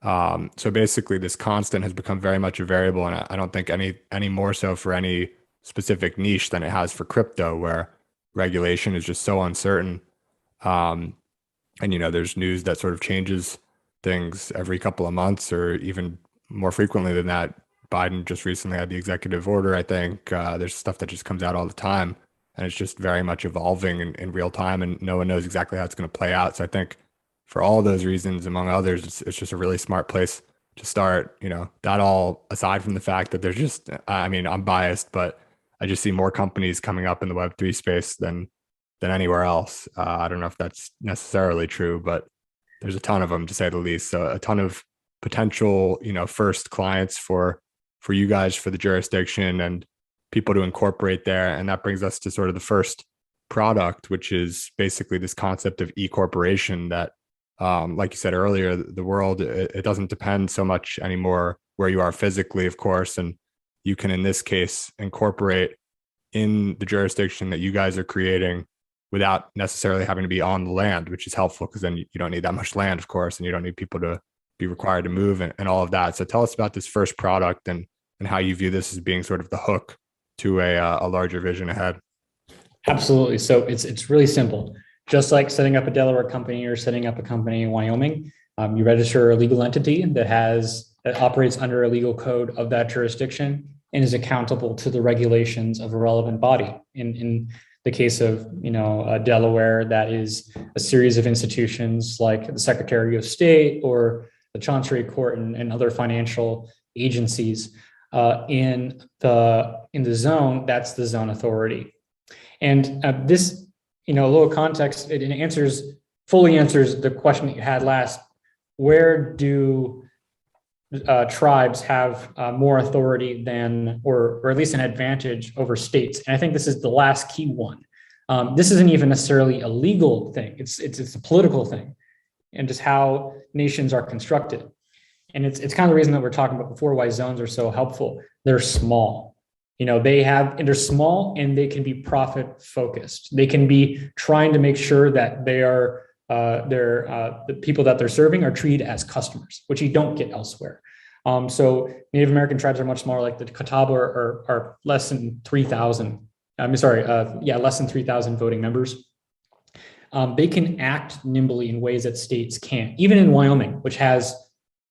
So basically this constant has become very much a variable, and I don't think any more so for any specific niche than it has for crypto, where regulation is just so uncertain. And there's news that sort of changes things every couple of months, or even more frequently than that. Biden just recently had the executive order, I think. There's stuff that just comes out all the time, and it's just very much evolving in real time, and no one knows exactly how it's going to play out. So I think for all those reasons, among others, it's just a really smart place to start. That all aside from the fact that there's just, I'm biased, but I just see more companies coming up in the Web3 space than anywhere else. I don't know if that's necessarily true, but there's a ton of them, to say the least. So a ton of potential, first clients for you guys, for the jurisdiction, and people to incorporate there. And that brings us to sort of the first product, which is basically this concept of eCorporation that, like you said earlier, the world, it doesn't depend so much anymore where you are physically, of course. And you can, in this case, incorporate in the jurisdiction that you guys are creating without necessarily having to be on the land, which is helpful because then you don't need that much land, of course, and you don't need people to be required to move and all of that. So tell us about this first product and how you view this as being sort of the hook to a larger vision ahead. Absolutely. So it's really simple. Just like setting up a Delaware company or setting up a company in Wyoming, you register a legal entity that operates under a legal code of that jurisdiction and is accountable to the regulations of a relevant body. In the case of Delaware, that is a series of institutions like the Secretary of State or the Chancery Court and other financial agencies. In the zone, that's the zone authority. And this, a little context, it fully answers the question that you had last. Where do tribes have more authority than, or at least an advantage over states? And I think this is the last key one. This isn't even necessarily a legal thing. It's a political thing, and just how nations are constructed. And it's kind of the reason that we're talking about before, why zones are so helpful. They're small. They're small, and they can be profit focused. They can be trying to make sure that the people that they're serving are treated as customers, which you don't get elsewhere. So Native American tribes are much smaller, like the Catawba are less than 3,000. Less than 3,000 voting members. They can act nimbly in ways that states can't. Even in Wyoming, which has,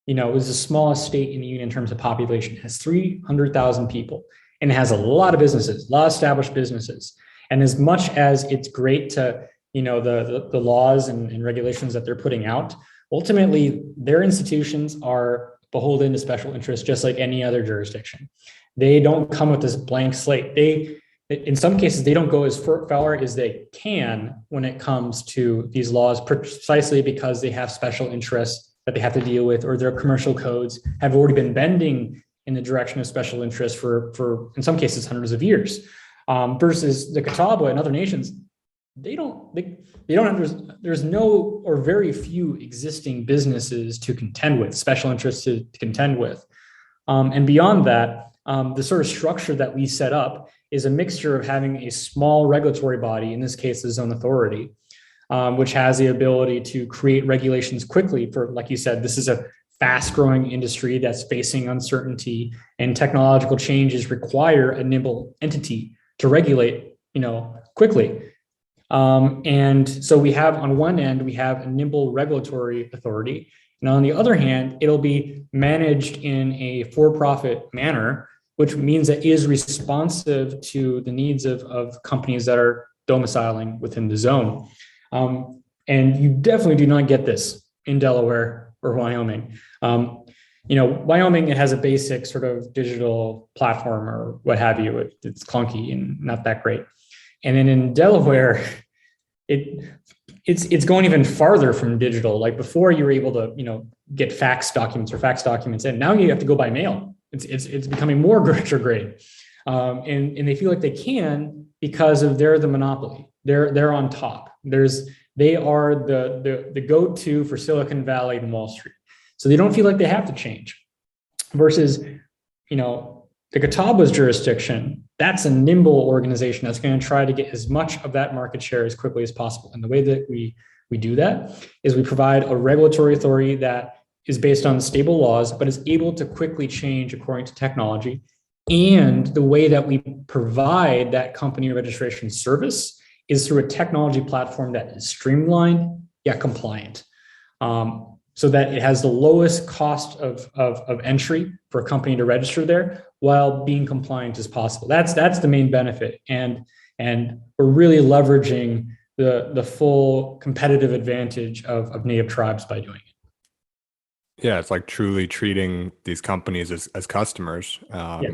is the smallest state in the union in terms of population, has 300,000 people, and it has a lot of businesses, a lot of established businesses. And as much as it's great to, the laws and regulations that they're putting out, ultimately their institutions are beholden to special interests, just like any other jurisdiction. They don't come with this blank slate. In some cases, they don't go as far as they can when it comes to these laws, precisely because they have special interests that they have to deal with, or their commercial codes have already been bending in the direction of special interests for in some cases, hundreds of years. Versus the Catawba and other nations, they don't have, there's no or very few existing businesses to contend with, special interests to contend with. And beyond that, the sort of structure that we set up is a mixture of having a small regulatory body, in this case, the zone authority, which has the ability to create regulations quickly for, like you said, this is a fast growing industry that's facing uncertainty, and technological changes require a nimble entity to regulate, quickly. And so we have, on one end, we have a nimble regulatory authority. And on the other hand, it'll be managed in a for-profit manner, which means it is responsive to the needs of companies that are domiciling within the zone. And you definitely do not get this in Delaware or Wyoming. Wyoming, it has a basic sort of digital platform or what have you. It's clunky and not that great. And then in Delaware, it's going even farther from digital. Like before, you were able to get fax documents in. Now you have to go by mail. It's becoming more retrograde, and they feel like they can because they're the monopoly. They're on top. They are the go-to for Silicon Valley and Wall Street. So they don't feel like they have to change. Versus, the Catawba's jurisdiction, that's a nimble organization that's going to try to get as much of that market share as quickly as possible. And the way that we do that is we provide a regulatory authority that is based on stable laws, but is able to quickly change according to technology. And the way that we provide that company registration service is through a technology platform that is streamlined yet compliant. So that it has the lowest cost of entry for a company to register there while being compliant as possible. That's the main benefit. And we're really leveraging the full competitive advantage of native tribes by doing it. Yeah, it's like truly treating these companies as customers,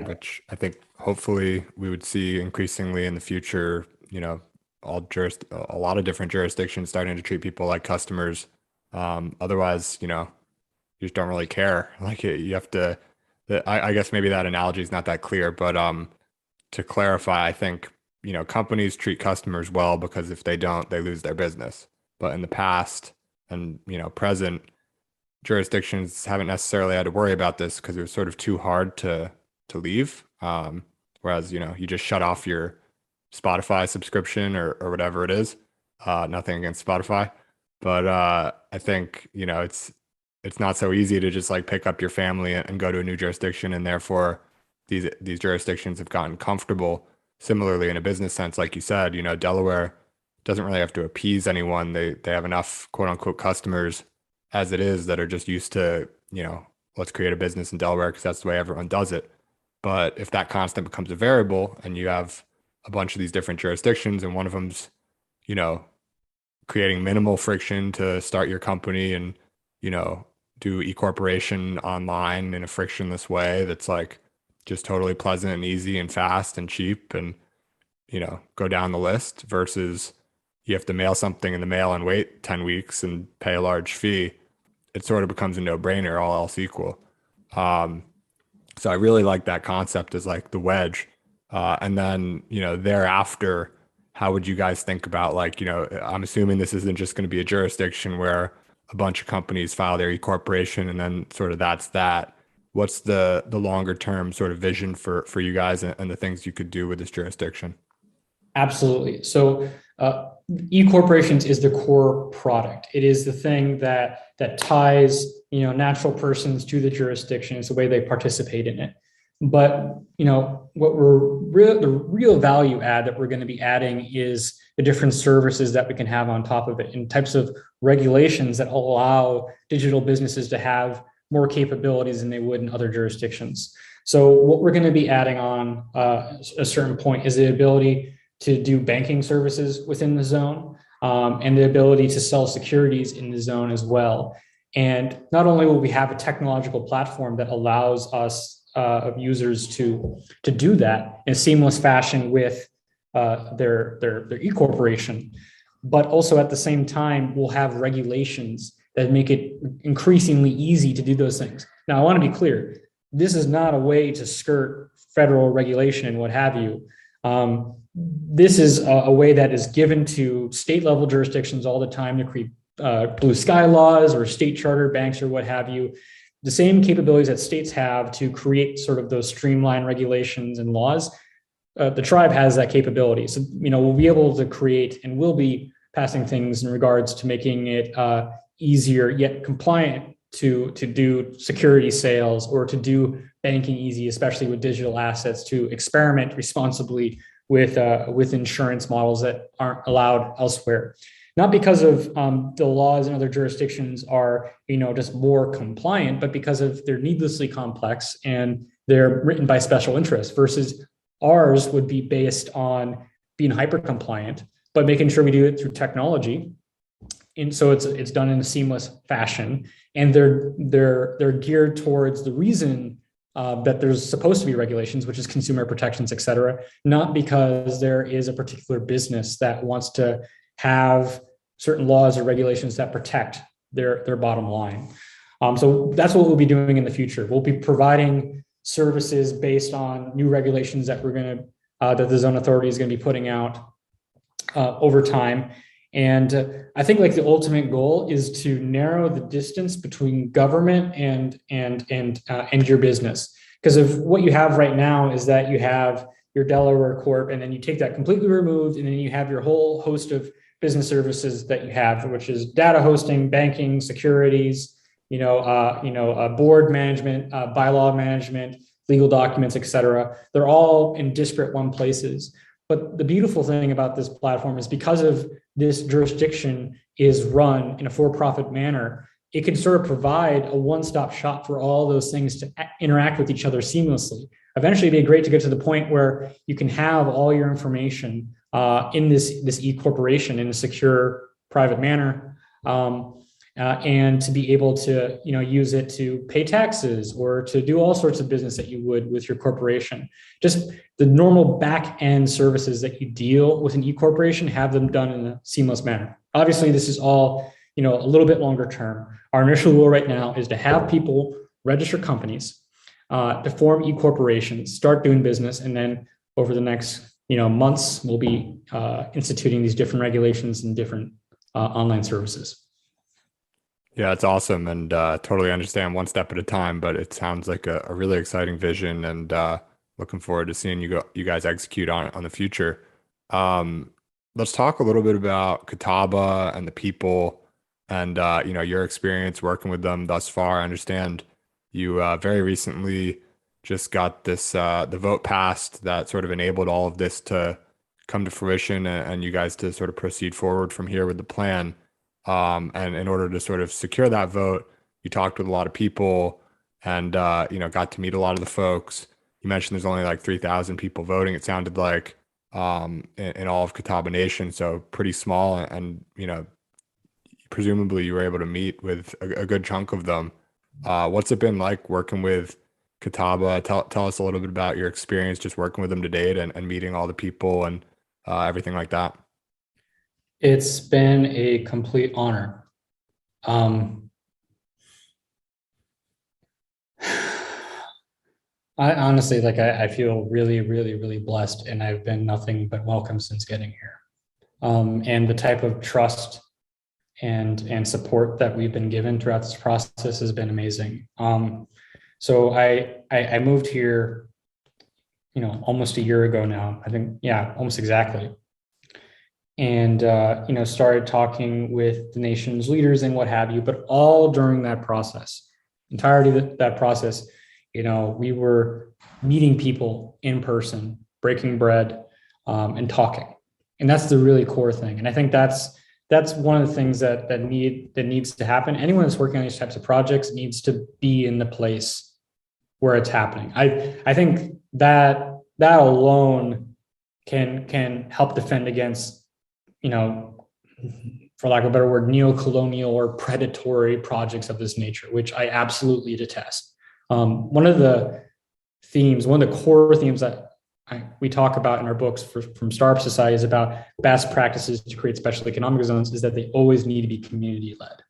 which I think hopefully we would see increasingly in the future, a lot of different jurisdictions starting to treat people like customers. Otherwise, you just don't really care. Like you have to, I guess maybe that analogy is not that clear, but to clarify, I think, companies treat customers well because if they don't, they lose their business. But in the past and, present, jurisdictions haven't necessarily had to worry about this because it was sort of too hard to leave. Whereas, you just shut off your Spotify subscription or whatever it is. Nothing against Spotify. But I think, it's not so easy to just like pick up your family and go to a new jurisdiction. And therefore, these jurisdictions have gotten comfortable. Similarly, in a business sense, like you said, Delaware doesn't really have to appease anyone. They have enough quote unquote customers as it is that are just used to, let's create a business in Delaware because that's the way everyone does it. But if that constant becomes a variable and you have a bunch of these different jurisdictions and one of them's, creating minimal friction to start your company and, do eCorporation online in a frictionless way that's like just totally pleasant and easy and fast and cheap and, go down the list versus you have to mail something in the mail and wait 10 weeks and pay a large fee. It sort of becomes a no-brainer, all else equal. So I really like that concept as like the wedge. And then, thereafter, how would you guys think about I'm assuming this isn't just going to be a jurisdiction where a bunch of companies file their eCorporation and then sort of that's that. What's the longer term sort of vision for you guys and the things you could do with this jurisdiction? Absolutely. So eCorporations is the core product. It is the thing that ties natural persons to the jurisdiction. It's the way they participate in it. But what the real value add that we're going to be adding is the different services that we can have on top of it and types of regulations that allow digital businesses to have more capabilities than they would in other jurisdictions. So what we're going to be adding on a certain point is the ability to do banking services within the zone and the ability to sell securities in the zone as well. And not only will we have a technological platform that allows us of users to do that in a seamless fashion with their eCorporation, but also at the same time we'll have regulations that make it increasingly easy to do those things. Now, I want to be clear: this is not a way to skirt federal regulation and what have you. This is a way that is given to state level jurisdictions all the time to create blue sky laws or state charter banks or what have you. The same capabilities that states have to create sort of those streamlined regulations and laws. The tribe has that capability. So, we'll be able to create and will be passing things in regards to making it easier yet compliant to do security sales or to do banking easy, especially with digital assets, to experiment responsibly with insurance models that aren't allowed elsewhere. Not because of the laws in other jurisdictions are, just more compliant, but because of they're needlessly complex and they're written by special interests, versus ours would be based on being hyper compliant, but making sure we do it through technology. And so it's done in a seamless fashion, and they're geared towards the reason that there's supposed to be regulations, which is consumer protections, et cetera, not because there is a particular business that wants to have certain laws or regulations that protect their bottom line. So that's what we'll be doing in the future. We'll be providing services based on new regulations that that the zone authority is going to be putting out over time. And I think the ultimate goal is to narrow the distance between government and your business. Because of what you have right now is that you have your Delaware Corp, and then you take that completely removed, and then you have your whole host of business services that you have, which is data hosting, banking, securities, board management, bylaw management, legal documents, et cetera. They're all in disparate places. But the beautiful thing about this platform is because of this jurisdiction is run in a for-profit manner, it can sort of provide a one-stop shop for all those things to interact with each other seamlessly. Eventually, it'd be great to get to the point where you can have all your information in this e-corporation in a secure, private manner, and to be able to use it to pay taxes or to do all sorts of business that you would with your corporation. Just the normal back end services that you deal with an e-corporation, have them done in a seamless manner. Obviously, this is all a little bit longer term. Our initial goal right now is to have people register companies, to form e-corporations, start doing business, and then over the next months, we'll be instituting these different regulations and different online services. Yeah, it's awesome, and totally understand one step at a time, but it sounds like a really exciting vision, and looking forward to seeing you guys execute on the future. Let's talk a little bit about Catawba and the people, and your experience working with them thus far. I understand you very recently just got this the vote passed that sort of enabled all of this to come to fruition, and you guys to sort of proceed forward from here with the plan. And in order to sort of secure that vote, you talked with a lot of people and, got to meet a lot of the folks. You mentioned there's only 3,000 people voting. It sounded like, in all of Catawba Nation. So pretty small. And, presumably you were able to meet with a good chunk of them. What's it been like working with Catawba? Tell us a little bit about your experience just working with them to date and meeting all the people and, everything like that. It's been a complete honor. I honestly, I feel really, really, really blessed, and I've been nothing but welcome since getting here. And the type of trust and support that we've been given throughout this process has been amazing. So I moved here, almost a year ago now. I think, yeah, almost exactly. And started talking with the nation's leaders and what have you, but all during that process, entirety of that process, we were meeting people in person, breaking bread, and talking. And that's the really core thing. And I think that's one of the things that needs to happen. Anyone that's working on these types of projects needs to be in the place where it's happening. I think that alone can help defend against, for lack of a better word, neo-colonial or predatory projects of this nature, which I absolutely detest. One of the core themes that we talk about in our books from Startup Society is about best practices to create special economic zones, is that they always need to be community-led.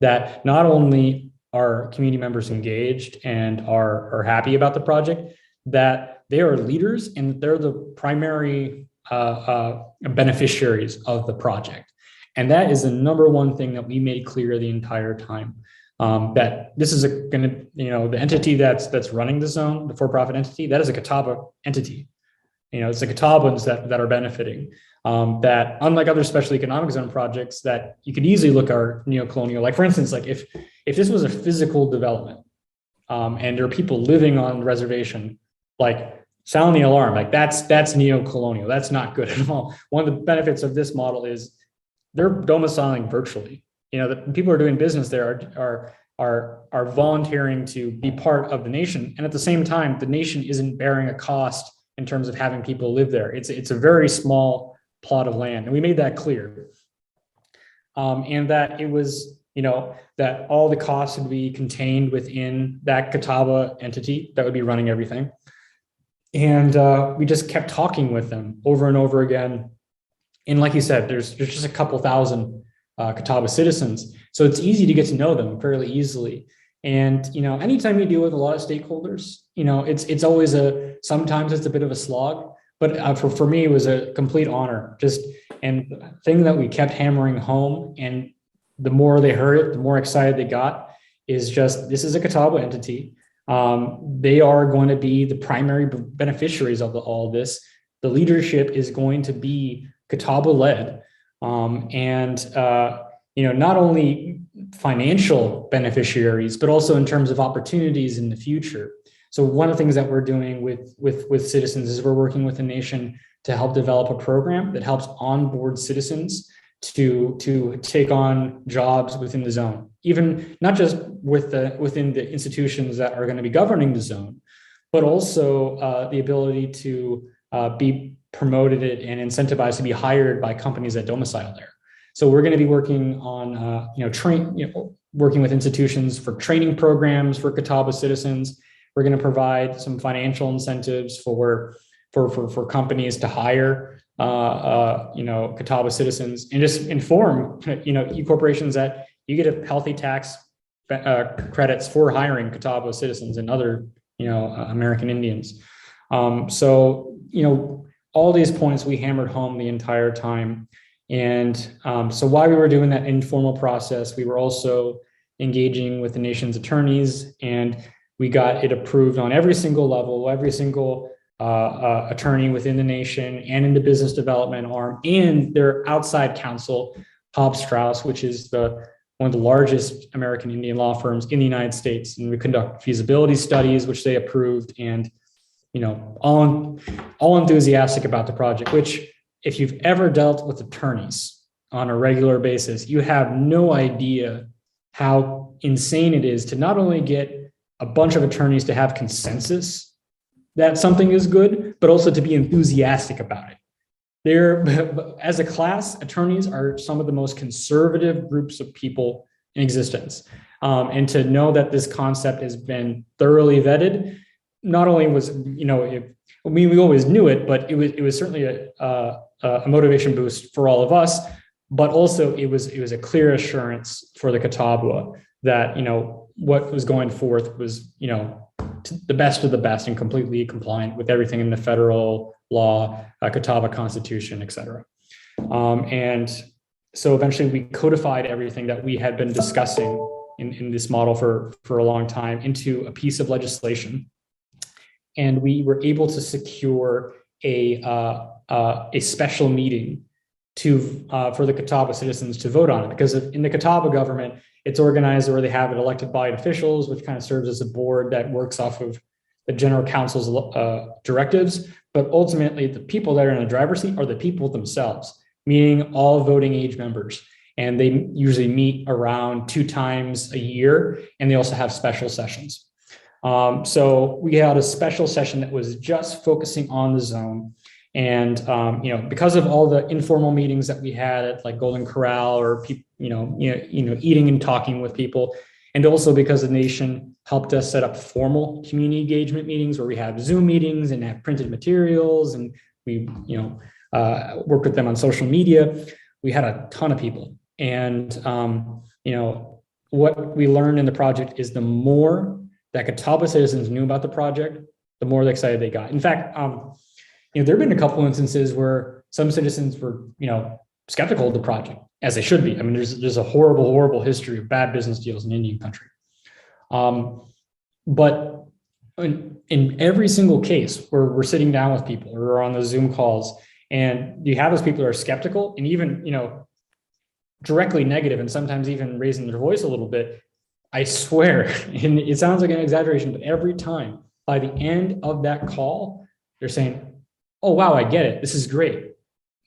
That not only are community members engaged and are happy about the project, that they are leaders and they're the primary beneficiaries of the project. And that is the number one thing that we made clear the entire time. That this is the entity that's running the zone, the for-profit entity, that is a Catawba entity. It's the Catawbans that are benefiting. That unlike other special economic zone projects that you could easily look at neocolonial, like for instance, like if this was a physical development and there are people living on the reservation, like sound the alarm, like that's neocolonial. That's not good at all. One of the benefits of this model is they're domiciling virtually. The people who are doing business there are volunteering to be part of the nation, and at the same time, the nation isn't bearing a cost in terms of having people live there. It's a very small plot of land, and we made that clear. And that it was, that all the costs would be contained within that Catawba entity that would be running everything. And we just kept talking with them over and over again. And like you said, there's just a couple thousand Catawba citizens. So it's easy to get to know them fairly easily. And, anytime you deal with a lot of stakeholders, it's always sometimes it's a bit of a slog, but for me, it was a complete honor. And the thing that we kept hammering home, and the more they heard it, the more excited they got, is just, this is a Catawba entity. They are going to be the primary beneficiaries of all this. The leadership is going to be Catawba led. Not only financial beneficiaries, but also in terms of opportunities in the future. So one of the things that we're doing with citizens is we're working with the nation to help develop a program that helps onboard citizens to take on jobs within the zone, even not just within the institutions that are going to be governing the zone, but also the ability to be promoted and incentivized to be hired by companies that domicile there. So we're going to be working on, working with institutions for training programs for Catawba citizens. We're going to provide some financial incentives for companies to hire, Catawba citizens, and just inform, eCorporations that you get a healthy tax credits for hiring Catawba citizens and other, American Indians. So all these points we hammered home the entire time. And so while we were doing that informal process, we were also engaging with the nation's attorneys, and we got it approved on every single level, every single attorney within the nation and in the business development arm, and their outside counsel, Hobbs Strauss, which is one of the largest American Indian law firms in the United States. And we conduct feasibility studies, which they approved, and all enthusiastic about the project, which, if you've ever dealt with attorneys on a regular basis, you have no idea how insane it is to not only get a bunch of attorneys to have consensus that something is good, but also to be enthusiastic about it. As a class, attorneys are some of the most conservative groups of people in existence. And to know that this concept has been thoroughly vetted, not only was, we always knew it, but it was certainly a motivation boost for all of us, but also it was a clear assurance for the Catawba that, what was going forth was, the best of the best and completely compliant with everything in the federal law, Catawba Constitution, et cetera. And so eventually we codified everything that we had been discussing in this model for a long time into a piece of legislation. And we were able to secure a special meeting for the Catawba citizens to vote on it, because in the Catawba government, it's organized where they have it elected by officials, which kind of serves as a board that works off of the general counsel's directives. But ultimately, the people that are in the driver's seat are the people themselves, meaning all voting age members. And they usually meet around 2 times a year, and they also have special sessions. So we had a special session that was just focusing on the zone. And, because of all the informal meetings that we had at like Golden Corral, or, eating and talking with people, and also because the nation helped us set up formal community engagement meetings where we have Zoom meetings and have printed materials, and we, worked with them on social media. We had a ton of people. And, what we learned in the project is the more that Catawba citizens knew about the project, the more excited they got. In fact, there have been a couple instances where some citizens were, skeptical of the project, as they should be. I mean, there's a horrible history of bad business deals in Indian country. But in every single case where we're sitting down with people or we're on those Zoom calls, and you have those people who are skeptical and even, directly negative and sometimes even raising their voice a little bit, I swear, and it sounds like an exaggeration, but every time by the end of that call, they're saying, oh, wow, I get it. This is great.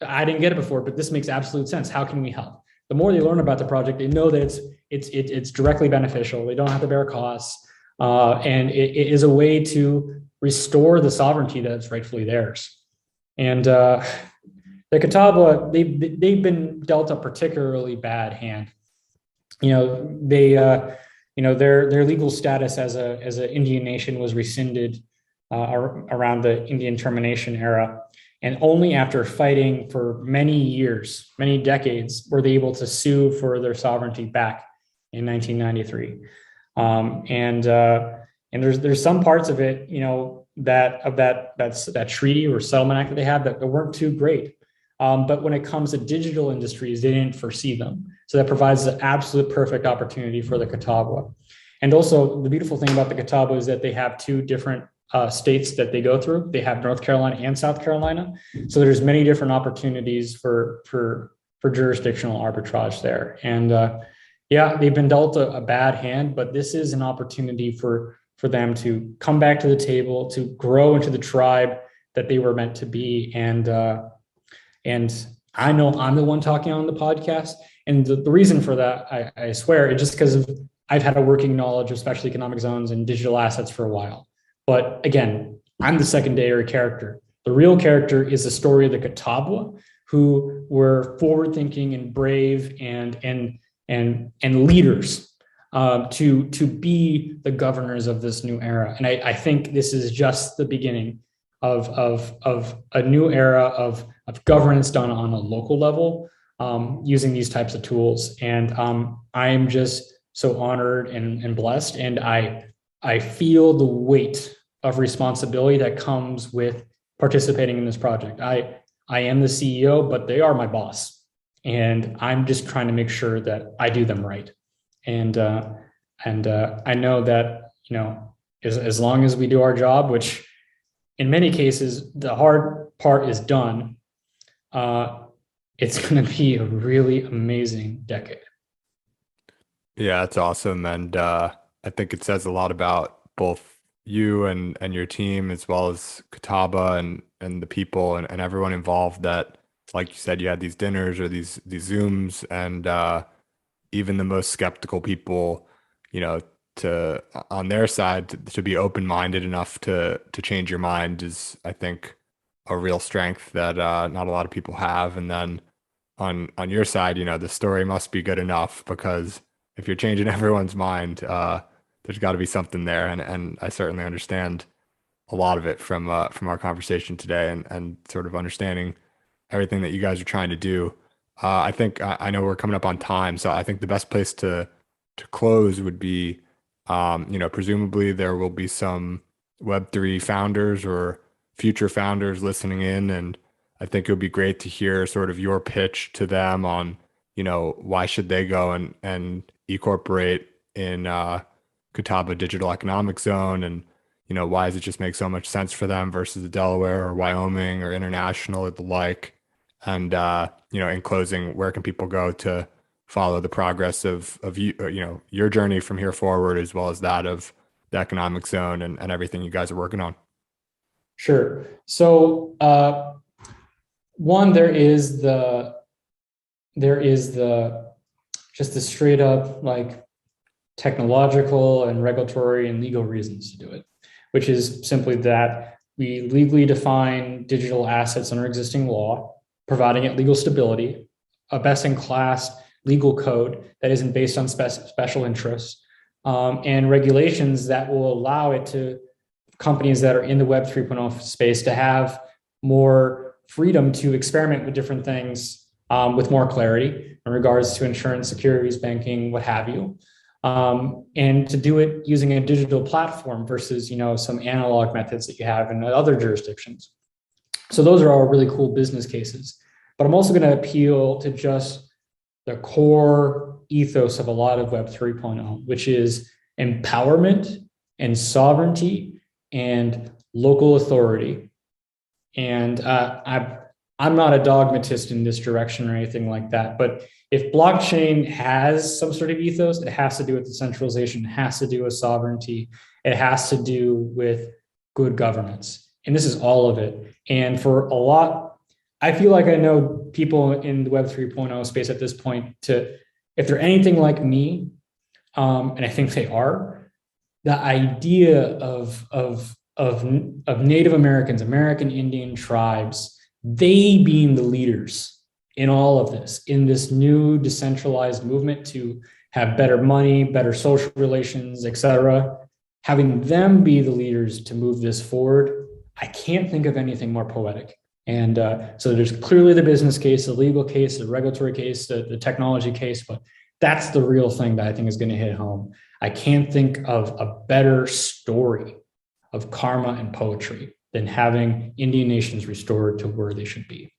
I didn't get it before, but this makes absolute sense. How can we help? The more they learn about the project, they know that it's directly beneficial. They don't have to bear costs. And it is a way to restore the sovereignty that's rightfully theirs. And the Catawba, they've been dealt a particularly bad hand. Their legal status as an Indian nation was rescinded around the Indian termination era. And only after fighting for many years, many decades, were they able to sue for their sovereignty back in 1993. And there's some parts of it, that treaty or settlement act that they had that weren't too great. But when it comes to digital industries, they didn't foresee them. So that provides an absolute perfect opportunity for the Catawba. And also the beautiful thing about the Catawba is that they have two different states that they go through. They have North Carolina and South Carolina. So there's many different opportunities for jurisdictional arbitrage there. And they've been dealt a bad hand, but this is an opportunity for them to come back to the table, to grow into the tribe that they were meant to be. And I know I'm the one talking on the podcast. And the reason for that, I swear, it's just because I've had a working knowledge of special economic zones and digital assets for a while. But again, I'm the secondary character. The real character is the story of the Catawba, who were forward-thinking and brave and leaders to be the governors of this new era. And I think this is just the beginning of a new era of governance done on a local level, using these types of tools. And I am just so honored and blessed. And I feel the weight of responsibility that comes with participating in this project. I am the CEO, but they are my boss. And I'm just trying to make sure that I do them right. And I know that, as long as we do our job, which in many cases, the hard part is done, it's going to be a really amazing decade. Yeah, it's awesome. And I think it says a lot about both you and your team, as well as Catawba and the people and everyone involved, that, like you said, you had these dinners or these Zooms, and even the most skeptical people, to on their side to be open-minded enough to change your mind is, I think, a real strength that not a lot of people have. And then on your side, the story must be good enough, because if you're changing everyone's mind, there's got to be something there. And I certainly understand a lot of it from our conversation today, and sort of understanding everything that you guys are trying to do. I think I know we're coming up on time, so I think the best place to close would be, presumably there will be some Web3 founders or future founders listening in, and I think it would be great to hear sort of your pitch to them on, why should they go and eCorporate in Catawba Digital Economic Zone, and why does it just make so much sense for them versus the Delaware or Wyoming or international or the like. And in closing, where can people go to follow the progress of you, your journey from here forward, as well as that of the economic zone and everything you guys are working on? Sure. So one, there is the just the straight up like technological and regulatory and legal reasons to do it, which is simply that we legally define digital assets under existing law, providing it legal stability, a best-in-class legal code that isn't based on special interests, and regulations that will allow it to companies that are in the Web 3.0 space to have more freedom to experiment with different things with more clarity in regards to insurance, securities, banking, what have you. and to do it using a digital platform versus, some analog methods that you have in other jurisdictions. So those are all really cool business cases. But I'm also going to appeal to just the core ethos of a lot of Web 3.0, which is empowerment and sovereignty and local authority. And I'm not a dogmatist in this direction or anything like that, but if blockchain has some sort of ethos, it has to do with decentralization, it has to do with sovereignty, it has to do with good governance. And this is all of it. And for a lot, I feel like I know people in the Web 3.0 space at this point if they're anything like me, and I think they are, the idea of Native Americans, American Indian tribes, they being the leaders in all of this, in this new decentralized movement to have better money, better social relations, et cetera, having them be the leaders to move this forward, I can't think of anything more poetic. And so there's clearly the business case, the legal case, the regulatory case, the technology case, but that's the real thing that I think is going to hit home. I can't think of a better story of karma and poetry than having Indian nations restored to where they should be.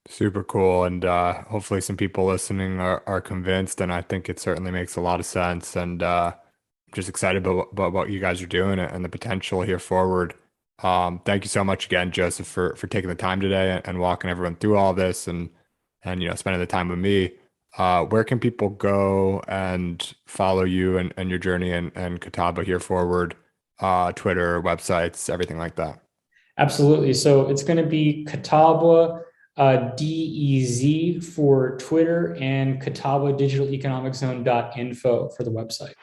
Super cool. And hopefully some people listening are convinced. And I think it certainly makes a lot of sense. And just excited about what you guys are doing and the potential here forward. Thank you so much again, Joseph, for taking the time today and walking everyone through all this and spending the time with me. Where can people go and follow you and your journey and Catawba here forward? Twitter, websites, everything like that. Absolutely. So it's going to be Catawba DEZ for Twitter and Catawba Digital Economic Zone.info for the website.